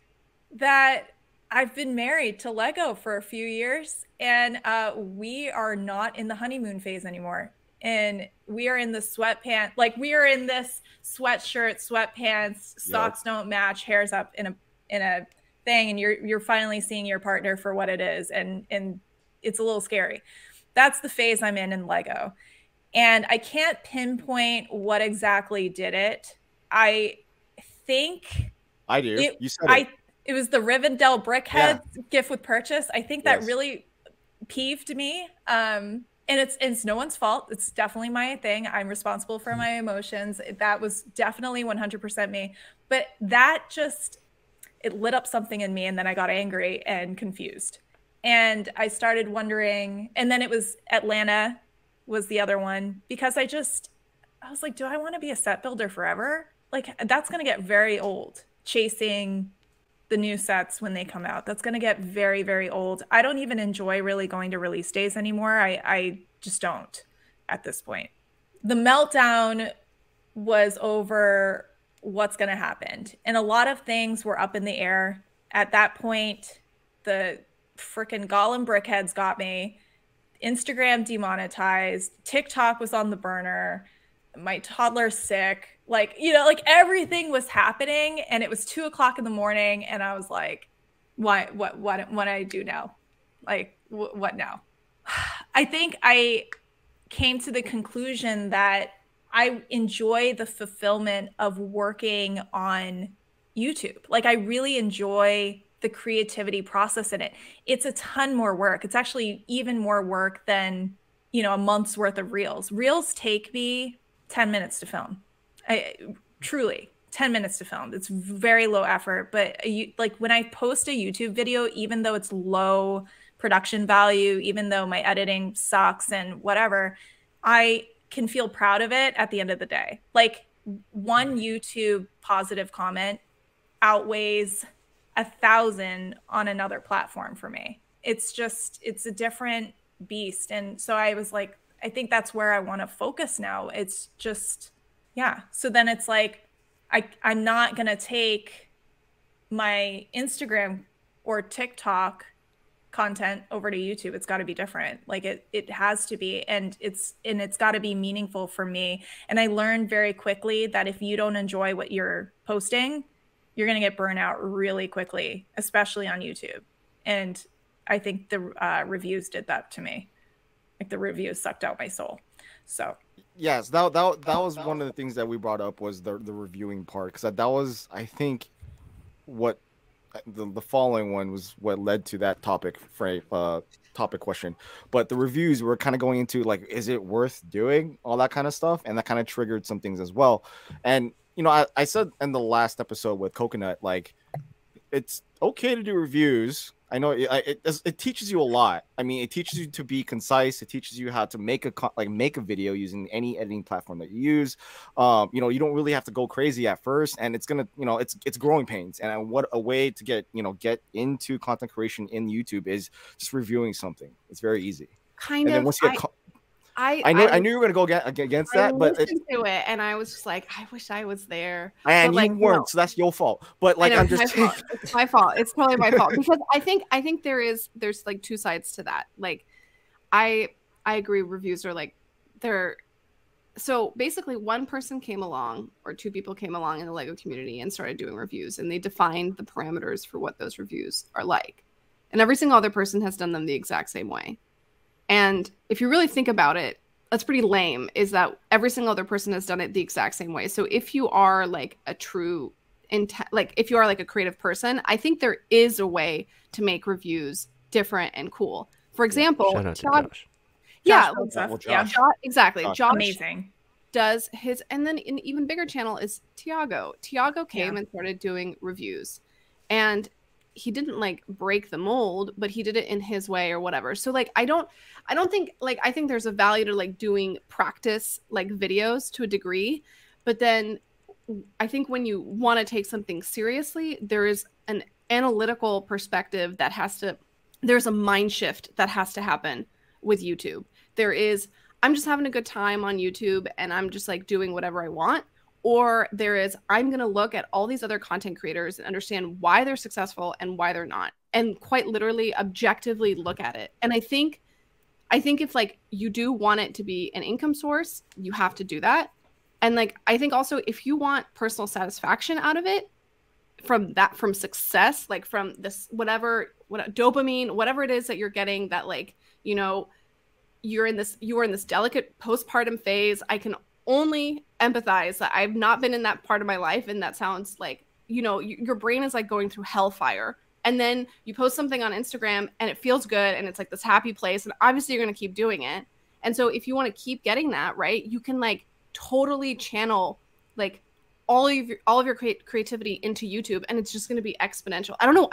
that I've been married to Lego for a few years, and we are not in the honeymoon phase anymore. And we are in the sweatpants, like we are in this sweatshirt, sweatpants, socks don't match, hair's up in a thing, and you're finally seeing your partner for what it is, and it's a little scary. That's the phase I'm in Lego. And I can't pinpoint what exactly did it. I think
I do. You said it.
It was the Rivendell Brickhead gift with purchase. I think that really peeved me. And it's no one's fault. It's definitely my thing. I'm responsible for my emotions. That was definitely 100% me. But that just, it lit up something in me, and then I got angry and confused. And I started wondering, and then it was Atlanta was the other one, because I was like, do I want to be a set builder forever? Like, that's going to get very old, chasing the new sets when they come out. That's going to get very, very old. I don't even enjoy really going to release days anymore. I just don't at this point. The meltdown was over what's going to happen. And a lot of things were up in the air. At that point, the freaking Gollum brickheads got me. Instagram demonetized. TikTok was on the burner. My toddler's sick. Like, you know, like everything was happening, and it was 2 o'clock in the morning, and I was like, what do I do now? Like, what now? I think I came to the conclusion that I enjoy the fulfillment of working on YouTube. Like, I really enjoy the creativity process in it. It's a ton more work. It's actually even more work than, you know, a month's worth of reels. Reels take me 10 minutes to film. Truly 10 minutes to film. It's very low effort, but like when I post a YouTube video, even though it's low production value, even though my editing sucks and whatever, I can feel proud of it at the end of the day. Like, one YouTube positive comment outweighs 1,000 on another platform for me. It's a different beast. And so I was like, I think that's where I want to focus now. It's just, yeah. So then it's like, I'm not going to take my Instagram or TikTok content over to YouTube. It's got to be different. Like it has to be, and it's got to be meaningful for me. And I learned very quickly that if you don't enjoy what you're posting, you're going to get burnt out really quickly, especially on YouTube. And I think the reviews did that to me. Like, the reviews sucked out my soul. So
yes, that was one of the things that we brought up, was the reviewing part, because that was, I think, what the following one was what led to that topic question. But the reviews were kind of going into, like, is it worth doing, all that kind of stuff, and that kind of triggered some things as well. And you know, I said in the last episode with Coconut, like, it's okay to do reviews. I know it teaches you a lot. I mean, it teaches you to be concise. It teaches you how to make a video using any editing platform that you use. You know, you don't really have to go crazy at first, and it's gonna, you know, it's growing pains. And what a way to get into content creation in YouTube is just reviewing something. It's very easy.
Kind
and
of.
Then once you get I knew you were gonna go against that, but
listened to it, and I was just like, I wish I was there.
And
but,
you weren't, so that's your fault. But like, I'm just
it's my fault. It's totally my fault, because I think there's like two sides to that. Like, I agree. Reviews are like, they're so basically one person came along, or two people came along in the Lego community and started doing reviews, and they defined the parameters for what those reviews are like, and every single other person has done them the exact same way. And if you really think about it, that's pretty lame, is that every single other person has done it the exact same way. So if you are like a true, if you are like a creative person, I think there is a way to make reviews different and cool. For example,
shout out to Josh.
Yeah,
Josh.
exactly.
Josh.
Josh,
amazing.
does his, and then an even bigger channel is Tiago. Tiago came and started doing reviews, and he didn't like break the mold, but he did it in his way or whatever. So like, I don't think like, I think there's a value to like doing practice like videos to a degree, but then I think when you want to take something seriously, there is an analytical perspective that there's a mind shift that has to happen with YouTube. There is, I'm just having a good time on YouTube and I'm just like doing whatever I want. Or there is, I'm going to look at all these other content creators and understand why they're successful and why they're not. And quite literally, objectively look at it. And I think if like you do want it to be an income source, you have to do that. And like, I think also if you want personal satisfaction out of it, from success, like from this, whatever dopamine, whatever it is that you're getting, that like, you know, you are in this delicate postpartum phase. I can only empathize that I've not been in that part of my life. And that sounds like, you know, your brain is like going through hellfire. And then you post something on Instagram and it feels good. And it's like this happy place. And obviously you're going to keep doing it. And so if you want to keep getting that, right, you can like totally channel like all of your creativity into YouTube, and it's just going to be exponential. I don't know.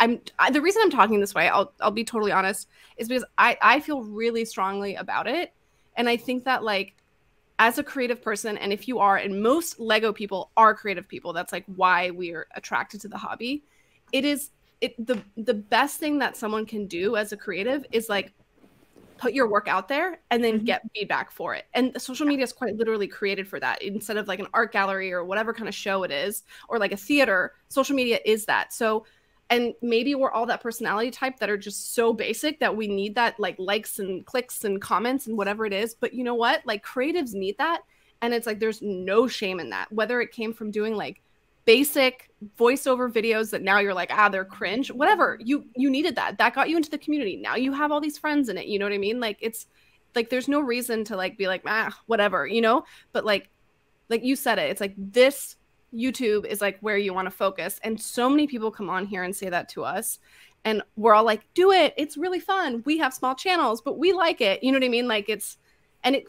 The reason I'm talking this way, I'll be totally honest, is because I feel really strongly about it. And I think that like, as a creative person, and if you are, and most Lego people are creative people, that's like why we're attracted to the hobby. The best thing that someone can do as a creative is like put your work out there and then get feedback for it. And social media is quite literally created for that. Instead of like an art gallery or whatever kind of show it is, or like a theater, social media is that. So, and maybe we're all that personality type that are just so basic that we need that like likes and clicks and comments and whatever it is. But you know what? Like creatives need that. And it's like, there's no shame in that, whether it came from doing like basic voiceover videos that now you're like, they're cringe, whatever. You needed that got you into the community. Now you have all these friends in it. You know what I mean? Like, it's like, there's no reason to like, be like, whatever, you know, but like you said it, it's like this YouTube is like where you want to focus. And so many people come on here and say that to us. And we're all like, do it. It's really fun. We have small channels, but we like it. You know what I mean? Like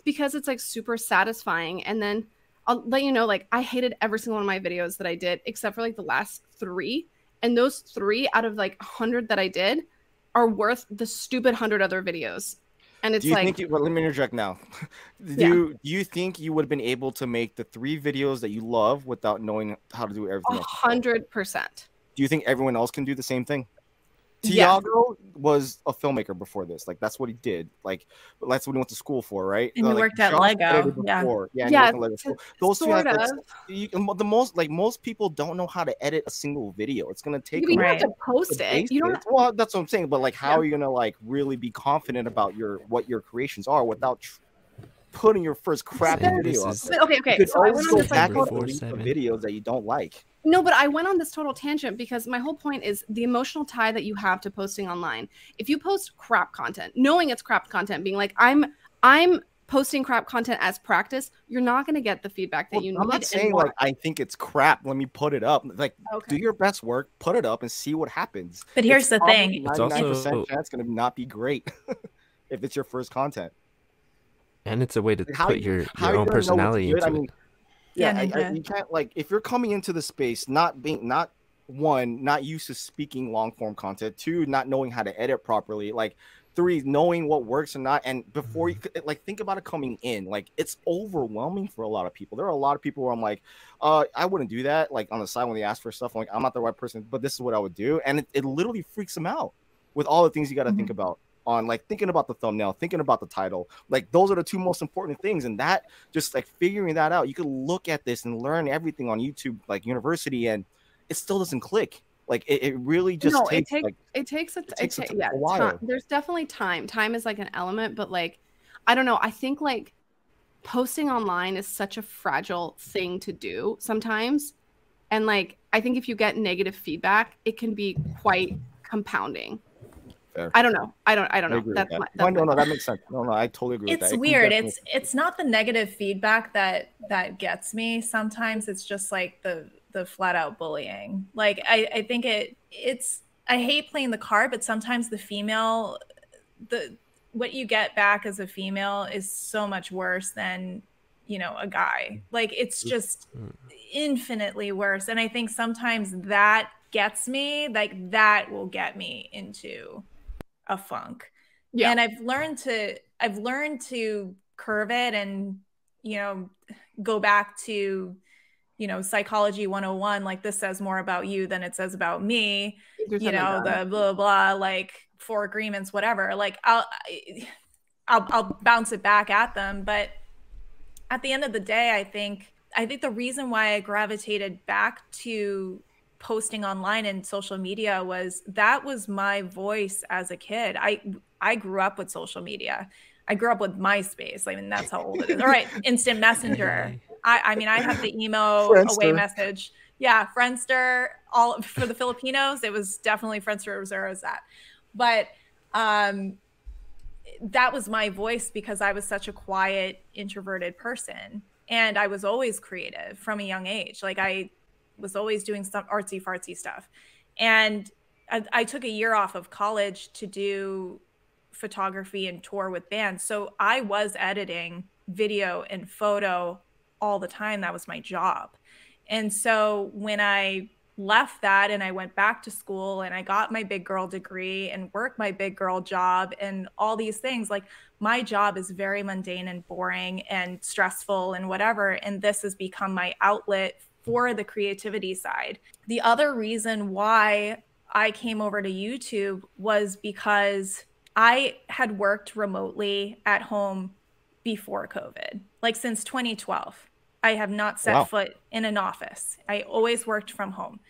because it's like super satisfying. And then I'll let you know, like I hated every single one of my videos that I did, except for like the last 3. And those 3 out of like 100 that I did are worth the stupid 100 other videos. And it's like,
well, let me interject now. Do you think you would have been able to make the 3 videos that you love without knowing how to do everything else?
100%.
Do you think everyone else can do the same thing?
Yeah.
Tiago was a filmmaker before this. Like that's what he did. Like that's what he went to school for, right?
And he worked at Lego.
Yeah.
Those two have most people don't know how to edit a single video. It's gonna take.
You have to post it. You don't.
Well, that's what I'm saying. But like, how are you gonna like really be confident about what your creations are without putting your first crappy video up?
Okay.
So I went on this like videos that you don't like.
No, but I went on this total tangent because my whole point is the emotional tie that you have to posting online. If you post crap content, knowing it's crap content, being like, I'm posting crap content as practice, you're not going to get the feedback that you need.
I'm not saying like, I think it's crap, let me put it up. Like, do your best work, put it up and see what happens.
But here's the thing.
99% chance going to not be great if it's your first content.
And it's a way to put your own personality into it.
You can't like if you're coming into the space not used to speaking long form content, 2 not knowing how to edit properly, like 3 knowing what works or not, and before you like think about it coming in, like it's overwhelming for a lot of people. There are a lot of people where I'm like, I wouldn't do that. Like on the side when they ask for stuff, I'm like I'm not the right person, but this is what I would do, and it literally freaks them out with all the things you got to think about. On like thinking about the thumbnail, thinking about the title, like those are the 2 most important things. And that just like figuring that out, you could look at this and learn everything on YouTube, like university, and it still doesn't click. Like it really just takes a while.
Time. There's definitely time. Time is like an element, but like, I don't know. I think like posting online is such a fragile thing to do sometimes. And like, I think if you get negative feedback, it can be quite compounding.
Fair.
I don't know. I don't know.
No, that makes sense. No, I totally agree with that.
It's weird. It's not the negative feedback that gets me. Sometimes it's just like the flat out bullying. Like I think it's I hate playing the card, but sometimes what you get back as a female is so much worse than you know, a guy. Like, it's just infinitely worse. And I think sometimes that gets me, like that will get me into a funk. Yeah. And I've learned to curve it and, you know, go back to, you know, psychology 101, like this says more about you than it says about me, you know, the blah, blah, like 4 agreements, whatever. Like I'll bounce it back at them. But at the end of the day, I think the reason why I gravitated back to posting online and social media was that was my voice as a kid. I grew up with social media. I grew up with MySpace. I mean, that's how old it is. All right, Instant Messenger. I mean, I have the emo away message. Yeah, Friendster. All for the Filipinos, it was definitely Friendster or that. But that was my voice because I was such a quiet, introverted person. And I was always creative from a young age. Like I was always doing some artsy fartsy stuff. And I took a year off of college to do photography and tour with bands. So I was editing video and photo all the time. That was my job. And so when I left that and I went back to school and I got my big girl degree and worked my big girl job and all these things, like my job is very mundane and boring and stressful and whatever. And this has become my outlet for the creativity side. The other reason why I came over to YouTube was because I had worked remotely at home before COVID, like since 2012. I have not set foot in an office. I always worked from home.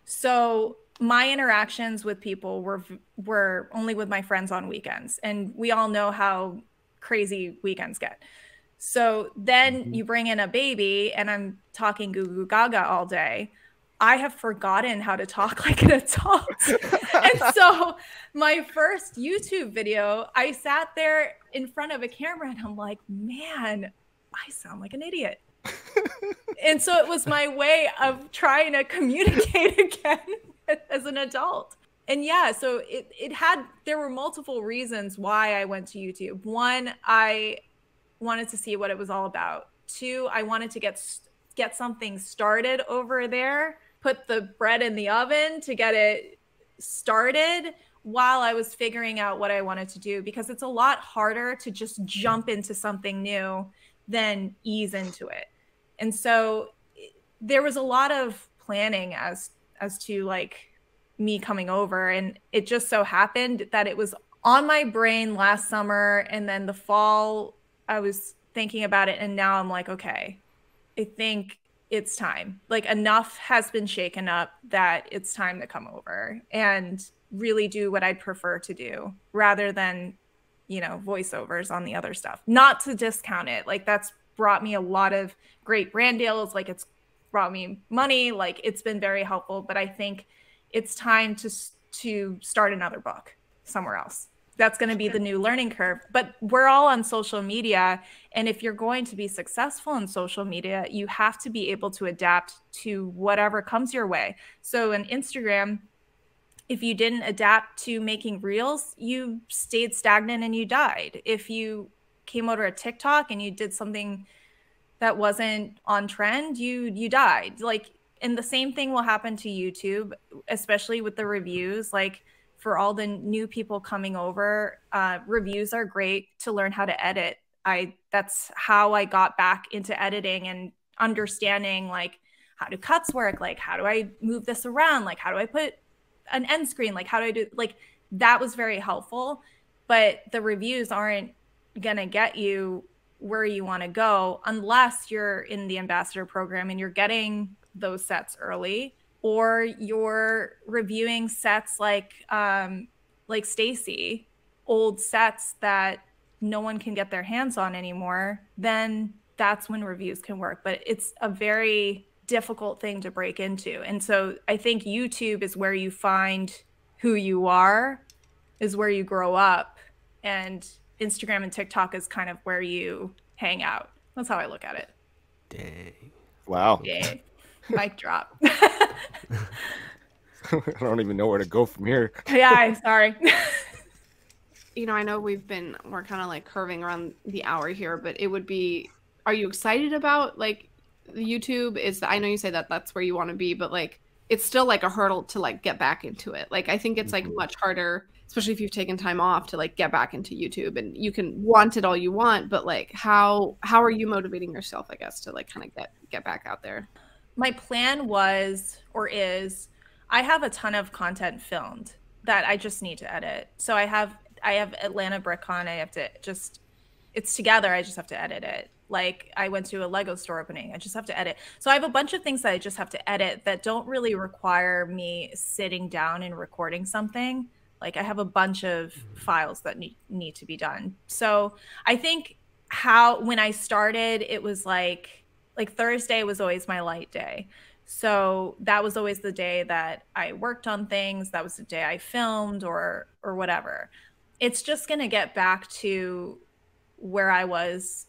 So my interactions with people were only with my friends on weekends. And we all know how crazy weekends get. So then you bring in a baby and I'm talking goo goo gaga all day. I have forgotten how to talk like an adult. And so my first YouTube video, I sat there in front of a camera and I'm like, man, I sound like an idiot. And so it was my way of trying to communicate again as an adult. And yeah, so there were multiple reasons why I went to YouTube. One, I wanted to see what it was all about. Two, I wanted to get something started over there, put the bread in the oven to get it started while I was figuring out what I wanted to do, because it's a lot harder to just jump into something new than ease into it. And so there was a lot of planning as to like me coming over, and it just so happened that it was on my brain last summer, and then the fall I was thinking about it, and now I'm like, okay, I think it's time. Like enough has been shaken up that it's time to come over and really do what I'd prefer to do rather than, you know, voiceovers on the other stuff. Not to discount it. Like that's brought me a lot of great brand deals. Like it's brought me money. Like it's been very helpful, but I think it's time to start another book somewhere else. That's going to be the new learning curve. But we're all on social media. And if you're going to be successful in social media, you have to be able to adapt to whatever comes your way. So in Instagram, if you didn't adapt to making reels, you stayed stagnant and you died. If you came over a TikTok and you did something that wasn't on trend, you died. Like, and the same thing will happen to YouTube, especially with the reviews. Like for all the new people coming over, reviews are great to learn how to edit. That's how I got back into editing and understanding like how do cuts work? Like how do I move this around? Like how do I put an end screen? Like how do I do, like that was very helpful, but the reviews aren't gonna get you where you want to go unless you're in the ambassador program and you're getting those sets early, or you're reviewing sets like Stacy, old sets that no one can get their hands on anymore. Then that's when reviews can work. But it's a very difficult thing to break into. And so I think YouTube is where you find who you are, is where you grow up, and Instagram and TikTok is kind of where you hang out. That's how I look at it.
Dang.
Wow.
Yeah. Mic drop.
I don't even know where to go from here.
Yeah, sorry.
You know, I know we're kind of like curving around the hour here, but it would be are you excited about like YouTube? I know you say that that's where you want to be, but like it's still like a hurdle to like get back into it. Like I think it's like much harder, especially if you've taken time off, to like get back into YouTube. And you can want it all you want, but like how are you motivating yourself, I guess, to like kind of get back out there?
My plan was, or is, I have a ton of content filmed that I just need to edit. So I have Atlanta Brick Con. I have to just, it's together. I just have to edit it. Like I went to a Lego store opening. I just have to edit. So I have a bunch of things that I just have to edit that don't really require me sitting down and recording something. Like I have a bunch of files that need to be done. So I think when I started, it was like Thursday was always my light day. So that was always the day that I worked on things. That was the day I filmed or whatever. It's just going to get back to where I was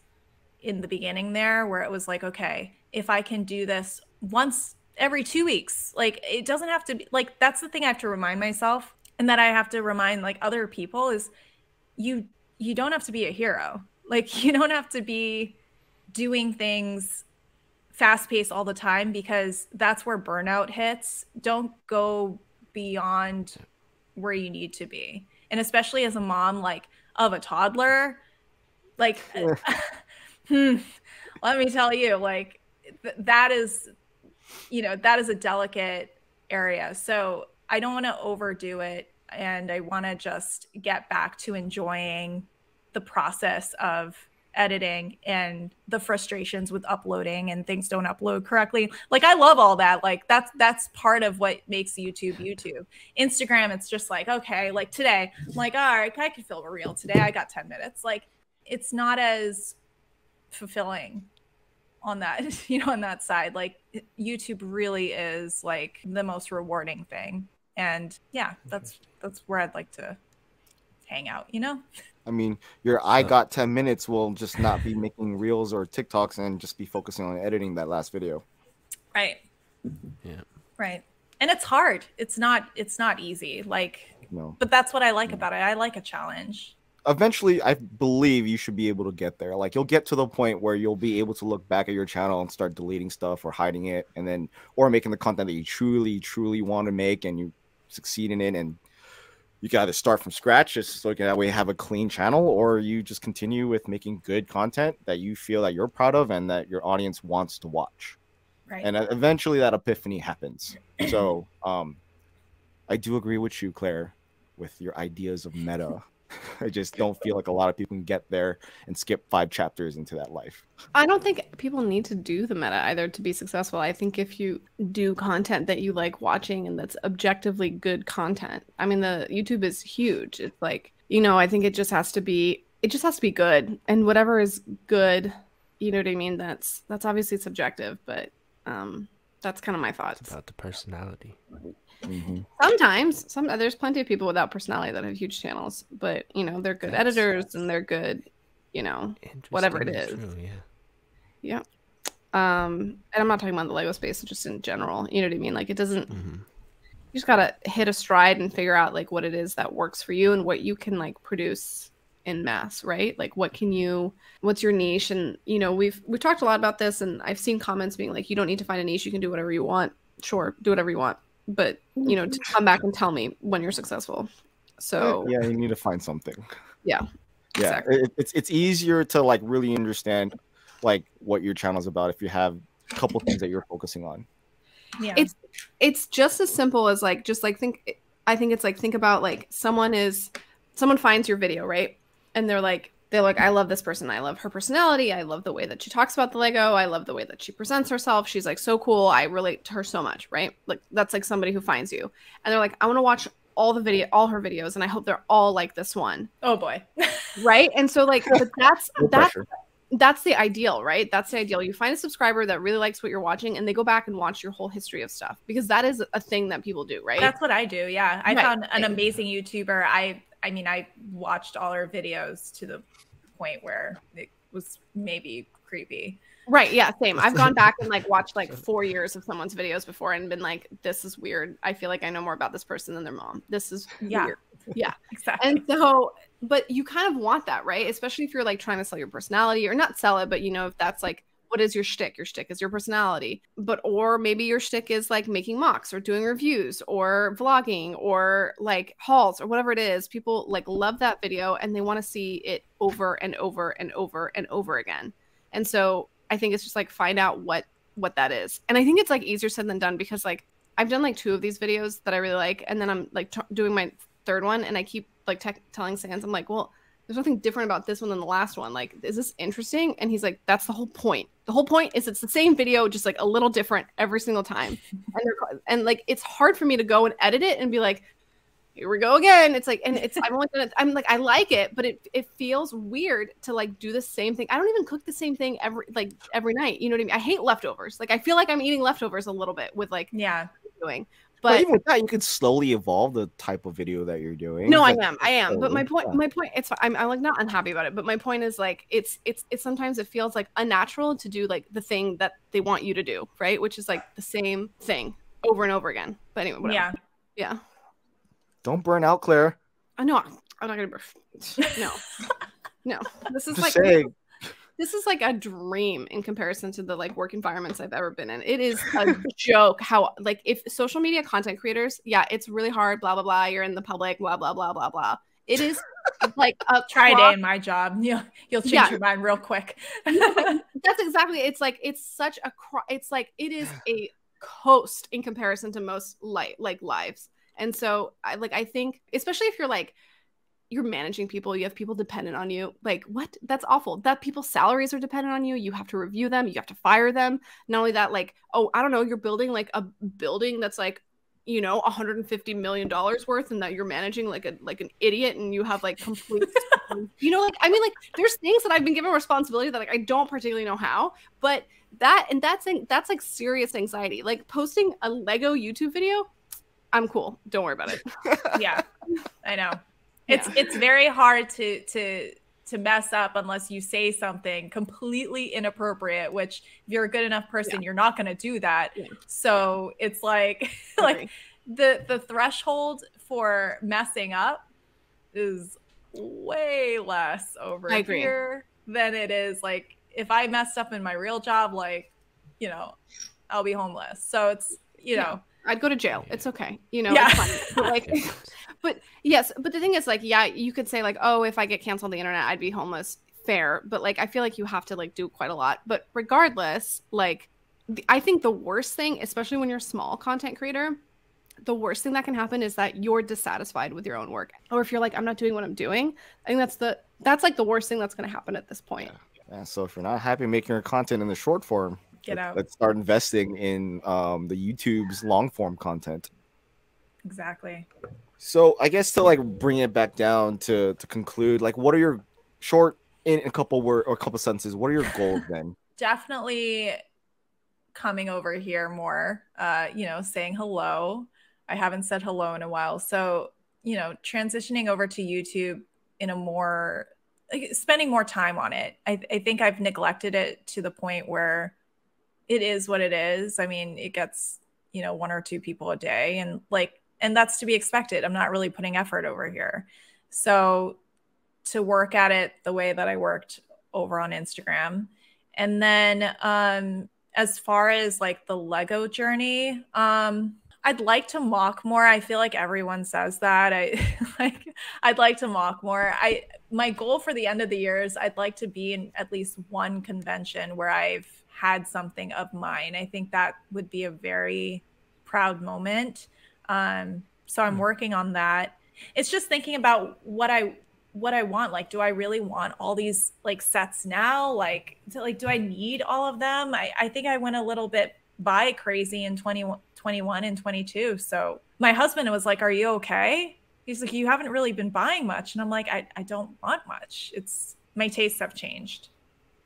in the beginning there, where it was like, okay, if I can do this once every 2 weeks, like it doesn't have to be like, that's the thing I have to remind myself, and that I have to remind like other people, is you don't have to be a hero. Like you don't have to be doing things fast paced all the time, because that's where burnout hits. Don't go beyond where you need to be. And especially as a mom, like of a toddler, like let me tell you, like that is a delicate area. So I don't want to overdo it. And I want to just get back to enjoying the process of editing and the frustrations with uploading and things don't upload correctly. Like I love all that. Like that's part of what makes YouTube. Instagram, it's just like, okay, like today, I'm like, all right, I could film a reel today. I got 10 minutes. Like it's not as fulfilling on that, on that side. Like YouTube really is like the most rewarding thing. And yeah, that's where I'd like to hang out,
I mean, I got 10 minutes will just not be making reels or TikToks and just be focusing on editing that last video.
Right.
Yeah.
Right. And it's hard. It's not easy. Like,
no.
But that's what I like about it. I like a challenge.
Eventually, I believe you should be able to get there. Like you'll get to the point where you'll be able to look back at your channel and start deleting stuff or hiding it, and then or making the content that you truly want to make and you succeed in it, and you got to start from scratch just so that way you have a clean channel, or you just continue with making good content that you feel that you're proud of and that your audience wants to watch.
Right.
And eventually that epiphany happens. So I do agree with you, Claire, with your ideas of meta. I just don't feel like a lot of people can get there and skip 5 chapters into that life.
I don't think people need to do the meta either to be successful. I think if you do content that you like watching and that's objectively good content, I mean, the YouTube is huge. It's like, I think it just has to be good, and whatever is good, you know what I mean? That's obviously subjective, but that's kind of my thoughts.
It's about the personality.
Mm-hmm.
Sometimes there's plenty of people without personality that have huge channels, but they're good editors and they're good, whatever it is.
True,
yeah. And I'm not talking about the Lego space, just in general. You know what I mean? Like it doesn't. You just gotta hit a stride and figure out like what it is that works for you and what you can like produce in mass, right? Like what's your niche? And we've talked a lot about this, and I've seen comments being like, you don't need to find a niche, you can do whatever you want. Sure, do whatever you want. But to come back and tell me when you're successful. So
yeah, you need to find something.
Yeah, exactly.
It's easier to like really understand like what your channel's about if you have a couple things that you're focusing on.
Yeah,
it's just as simple as like think about like someone finds your video, right? And they're like, I love this person. I love her personality. I love the way that she talks about the Lego. I love the way that she presents herself. She's like so cool. I relate to her so much, right? Like that's like somebody who finds you. And they're like, I want to watch all her videos, and I hope they're all like this one.
Oh boy.
Right? And so like that's the ideal, right? That's the ideal. You find a subscriber that really likes what you're watching, and they go back and watch your whole history of stuff, because that is a thing that people do, right?
That's what I do. Yeah. I found an amazing YouTuber. I mean, I watched all her videos to the point where it was maybe creepy.
Right. Yeah. Same. I've gone back and like watched like 4 years of someone's videos before and been like, this is weird. I feel like I know more about this person than their mom. This is weird. Yeah.
Exactly.
And so but you kind of want that, right? Especially if you're like trying to sell your personality, or not sell it, but you know, if that's like, what is your shtick? Your shtick is your personality. But, or maybe your shtick is like making mocks or doing reviews or vlogging or like hauls or whatever it is. People like love that video and they want to see it over and over and over and over again. And so I think it's just like, find out what that is. And I think it's like easier said than done, because like I've done like 2 of these videos that I really like. And then I'm like doing my 3rd one, and I keep like telling Sans, I'm like, well, there's nothing different about this one than the last one. Like, is this interesting? And he's like, that's the whole point. The whole point is it's the same video, just like a little different every single time. And like, it's hard for me to go and edit it and be like, here we go again. It's like, and it's, I'm like, I like it, but it feels weird to like do the same thing. I don't even cook the same thing every night. You know what I mean? I hate leftovers. Like, I feel like I'm eating leftovers a little bit with like, doing. But
even with that, you could slowly evolve the type of video that you're doing.
No, I am. But my point, it's I'm like not unhappy about it. But my point is like, it's sometimes it feels like unnatural to do like the thing that they want you to do, right? Which is like the same thing over and over again. But anyway, whatever. Yeah.
Don't burn out, Claire.
I know. I'm not gonna burn. No. This is
just
like
saying.
This is like a dream in comparison to the like work environments I've ever been in. It is a joke how like, if social media content creators, it's really hard, blah, blah, blah. You're in the public, blah, blah, blah, blah, blah. It is like a
try a day in my job. You'll change your mind real quick.
That's exactly. It's like, it's such a, it's like, it is a coast in comparison to most lives. And so I think, especially if you're like, you're managing people, you have people dependent on you. Like, what? That's awful. That people's salaries are dependent on you. You have to review them. You have to fire them. Not only that, like, oh, I don't know, you're building like a building that's like, you know, $150 million worth, and that you're managing like an idiot, and you have like complete, you know, like, I mean, like, there's things that I've been given responsibility that like I don't particularly know how, but that's like serious anxiety. Like posting a Lego YouTube video, I'm cool. Don't worry about it.
Yeah, I know. It's very hard to mess up unless you say something completely inappropriate, which if you're a good enough person, you're not going to do that. So it's like the threshold for messing up is way less over here than it is like if I messed up in my real job, like, you know, I'll be homeless. So it's, you know,
I'd go to jail. It's okay. You know, it's fine. But like, but yes, but the thing is like, you could say like, oh, if I get canceled on the internet, I'd be homeless. Fair. But like, I feel like you have to like do quite a lot. But regardless, like, I think the worst thing, especially when you're a small content creator, the worst thing that can happen is that you're dissatisfied with your own work. Or if you're like, I'm not doing what I'm doing, I think that's like the worst thing that's going to happen at this point.
Yeah. So if you're not happy making your content in the short form,
get out.
Let's start investing in the YouTube's long form content.
Exactly.
So I guess to like bring it back down to conclude, like, what are your short in a couple word or a couple sentences? What are your goals then?
Definitely coming over here more, you know, saying hello. I haven't said hello in a while. So, you know, transitioning over to YouTube in a more, like, spending more time on it. I think I've neglected it to the point where it is what it is. I mean, it gets, you know, 1 or 2 people a day, and that's to be expected. I'm not really putting effort over here. So to work at it the way that I worked over on Instagram. And then as far as like the Lego journey, I'd like to mock more. I feel like everyone says that. I'd like to mock more. My goal for the end of the year is I'd like to be in at least one convention where I've had something of mine. I think that would be a very proud moment. So I'm working on that. It's just thinking about what I want. Like, do I really want all these like sets now? Like, do I need all of them? I think I went a little bit by crazy in 2021 and 22. So my husband was like, are you okay? He's like, you haven't really been buying much. And I'm like, I don't want much. It's my tastes have changed.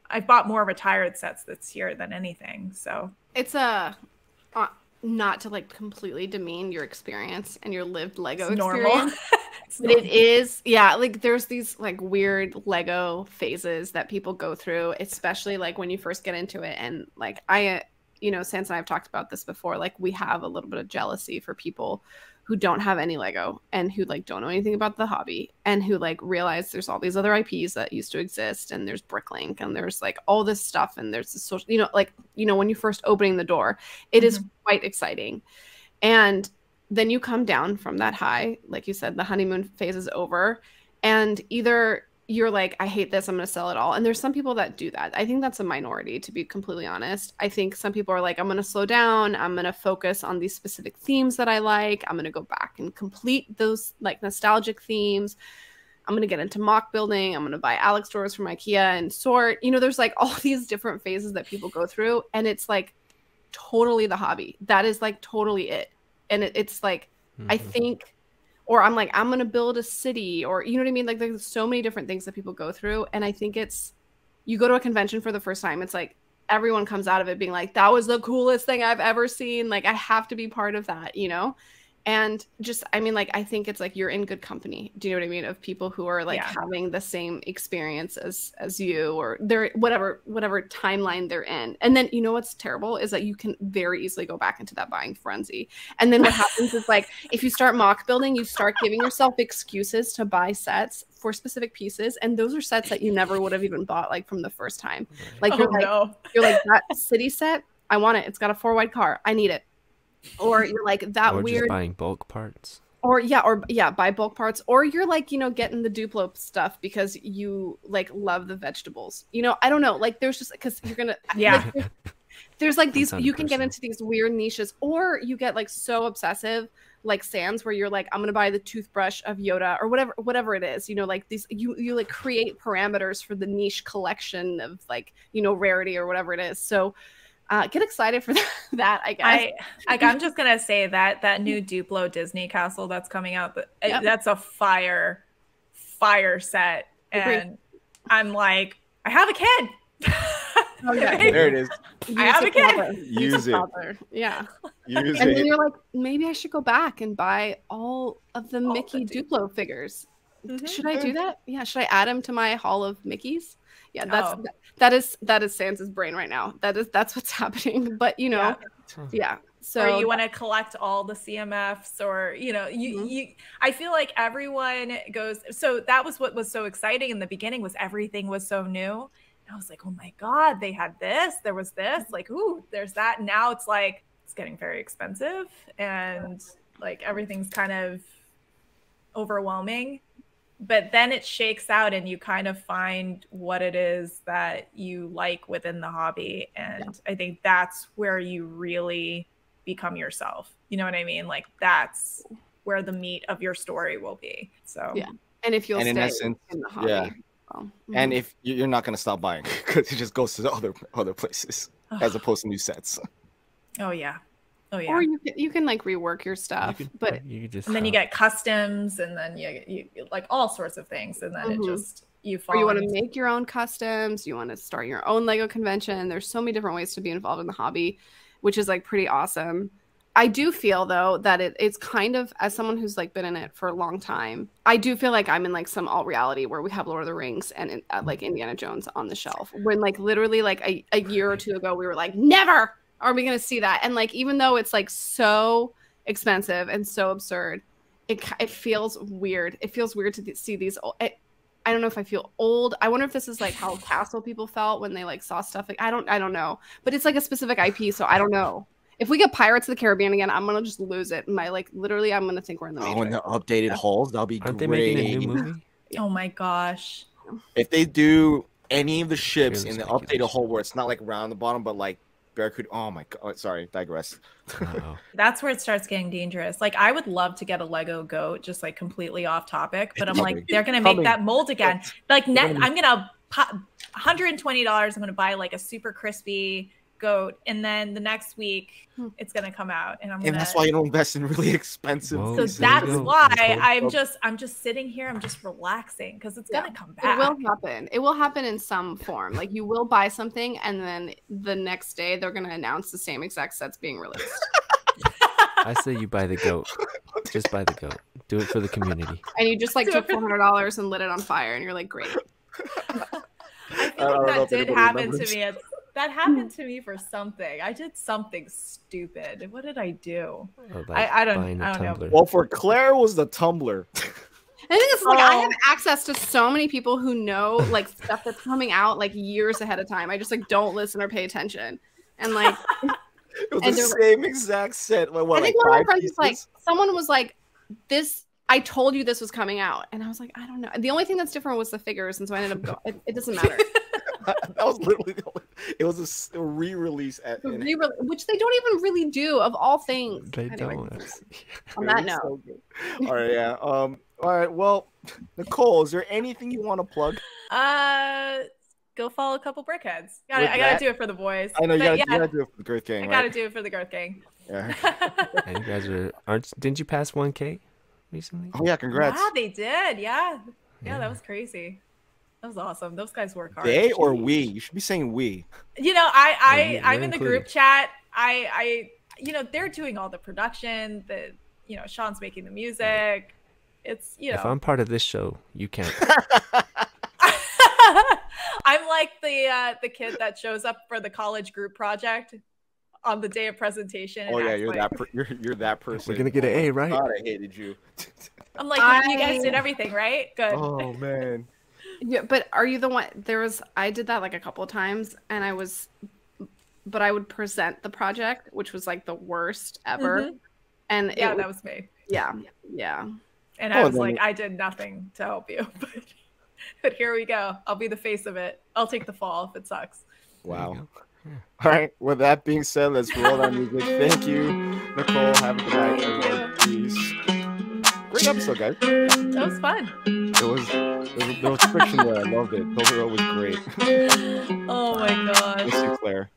I've bought more retired sets this year than anything. So
it's not to like completely demean your experience and your lived Lego experience. But it is, like there's these like weird Lego phases that people go through, especially like when you first get into it. And like you know, Sans and I have talked about this before, like we have a little bit of jealousy for people who don't have any Lego and who like don't know anything about the hobby and who like realize there's all these other IPs that used to exist, and there's Bricklink and there's like all this stuff, and there's the social, when you first opening the door, it is quite exciting. And then you come down from that high, like you said, the honeymoon phase is over, and either you're like, I hate this, I'm going to sell it all. And there's some people that do that. I think that's a minority, to be completely honest. I think some people are like, I'm going to slow down. I'm going to focus on these specific themes that I like. I'm going to go back and complete those like nostalgic themes. I'm going to get into mock building. I'm going to buy Alex drawers from IKEA and sort. There's like all these different phases that people go through. And it's like totally the hobby. That is like totally it. And it's like, I think... Or I'm like, I'm going to build a city, or, you know what I mean? Like, there's so many different things that people go through. And I think you go to a convention for the first time, it's like, everyone comes out of it being like, that was the coolest thing I've ever seen. Like, I have to be part of that, And just, I mean, like, I think it's like, you're in good company. Do you know what I mean? Of people who are like having the same experience as you, or they're whatever timeline they're in. And then, what's terrible is that you can very easily go back into that buying frenzy. And then what happens is like, if you start mock building, you start giving yourself excuses to buy sets for specific pieces. And those are sets that you never would have even bought like from the first time. Like, you're like, that city set, I want it. It's got a 4-wide car. I need it. Or you're like that
or
weird
just buying bulk parts.
Or buy bulk parts. Or you're like, getting the Duplo stuff because you like love the vegetables. I don't know. Like, there's just because you're gonna like, there's like these, you can get into these weird niches, or you get like so obsessive, like Sans, where you're like, I'm gonna buy the toothbrush of Yoda or whatever it is. Like these, you like create parameters for the niche collection of like rarity or whatever it is. So. Get excited for that, I guess.
I'm just gonna say that new Duplo Disney castle that's coming out, that's a fire set, and I'm like, I have a kid.
Oh, yeah.
There it is.
I have a kid.
Use it.
Yeah.
Use
and
it.
then you're like, maybe I should go back and buy all of the Mickey Duplo figures. Should I do that? Yeah. Should I add him to my haul of Mickeys? Yeah, that is Sans's brain right now. That's what's happening. But yeah. So
or you want to collect all the CMFs, or you I feel like everyone goes. So that was what was so exciting in the beginning, was everything was so new. And I was like, oh my God, they had this, there was this, like, ooh, there's that. Now it's like it's getting very expensive, and like everything's kind of overwhelming. But then it shakes out, and you kind of find what it is that you like within the hobby. And I think that's where you really become yourself. You know what I mean? Like, that's where the meat of your story will be. So
yeah. And if you'll stay in the hobby. Yeah. Well,
and if you're not going to stop buying, because it just goes to the other places as opposed to new sets.
Oh yeah. Oh yeah.
Or you can like rework your stuff, but
and then you get customs, and then you like all sorts of things, and then it just you fall.
Or you want to make your own customs. You want to start your own Lego convention. There's so many different ways to be involved in the hobby, which is like pretty awesome. I do feel though that it's kind of, as someone who's like been in it for a long time, I do feel like I'm in like some alt reality where we have Lord of the Rings and like Indiana Jones on the shelf. When like literally like a year or two ago we were like, never are we going to see that. And like, even though it's like so expensive and so absurd, it feels weird. It feels weird to see these. I don't know if I feel old. I wonder if this is like how Castle people felt when they like saw stuff. Like I don't know. But it's like a specific IP, so I don't know. If we get Pirates of the Caribbean again, I'm gonna just lose it. I'm gonna think we're in the Matrix.
Oh, and the updated halls, that'll be
Aren't
great.
They making a new movie?
Oh my gosh!
If they do any of the ships in the updated hull where it's not like round the bottom, but like Barracuda. Oh my god! Sorry, digress.
That's where it starts getting dangerous. Like, I would love to get a Lego goat, just like completely off topic, but I'm like, they're gonna make that mold again. Like, I'm gonna $120. I'm gonna buy like a super crispy goat, and then the next week it's gonna come out, and
that's why you don't invest in really expensive.
So that's why I'm just sitting here, I'm just relaxing, because it's gonna come back.
It will happen in some form. Like, you will buy something, and then the next day they're gonna announce the same exact set's being released.
I say you buy the goat. Just buy the goat. Do it for the community.
And you just like took $400 and lit it on fire, and you're like, great.
I feel like that did happen to me that happened to me for something. I did something stupid. What did I do?
Like
I don't know.
Well, for Claire was the Tumblr.
I think it's like I have access to so many people who know like stuff that's coming out like years ahead of time. I just like don't listen or pay attention, and like
it was the same exact set. What,
I think
like
one of my
5
friends
pieces?
was like, someone was like, "This, I told you this was coming out," and I was like, "I don't know." The only thing that's different was the figures, and so I ended up going. It doesn't matter.
That was literally the only. It was a re-release
which they don't even really do of all things.
They
anyway,
don't.
on that note.
So all right, yeah. All right. Well, Nicole, is there anything you want to plug?
Go follow a couple brickheads. I gotta do it for the boys.
I know you gotta do it for the Girth Gang.
I gotta do it for the Girth Gang.
Yeah.
And you guys didn't you pass 1K recently?
Oh yeah, congrats.
Yeah, they did. Yeah, that was crazy. That was awesome. Those guys work hard.
They or we? You should be saying we.
You know, I'm in the
included.
group chat. I they're doing all the production. Sean's making the music. It's
If I'm part of this show, you can't.
I'm like the kid that shows up for the college group project on the day of presentation.
Oh yeah, you're that person.
We're gonna get an A, right?
God, I hated you.
I'm like, you guys did everything right. Good.
Oh man.
Yeah, but are you the one? I did that like a couple of times, and I would present the project, which was like the worst ever.
Mm-hmm.
And
that was me.
Yeah.
And I was like, I did nothing to help you, but here we go. I'll be the face of it. I'll take the fall if it sucks.
Wow. All right. With that being said, let's roll that music. Thank you, Nicole. Have a good night, everyone. Peace. Great episode, guys.
That was fun.
There was friction there. I loved it. Those were always great.
Oh my gosh.
Miss you, Claire.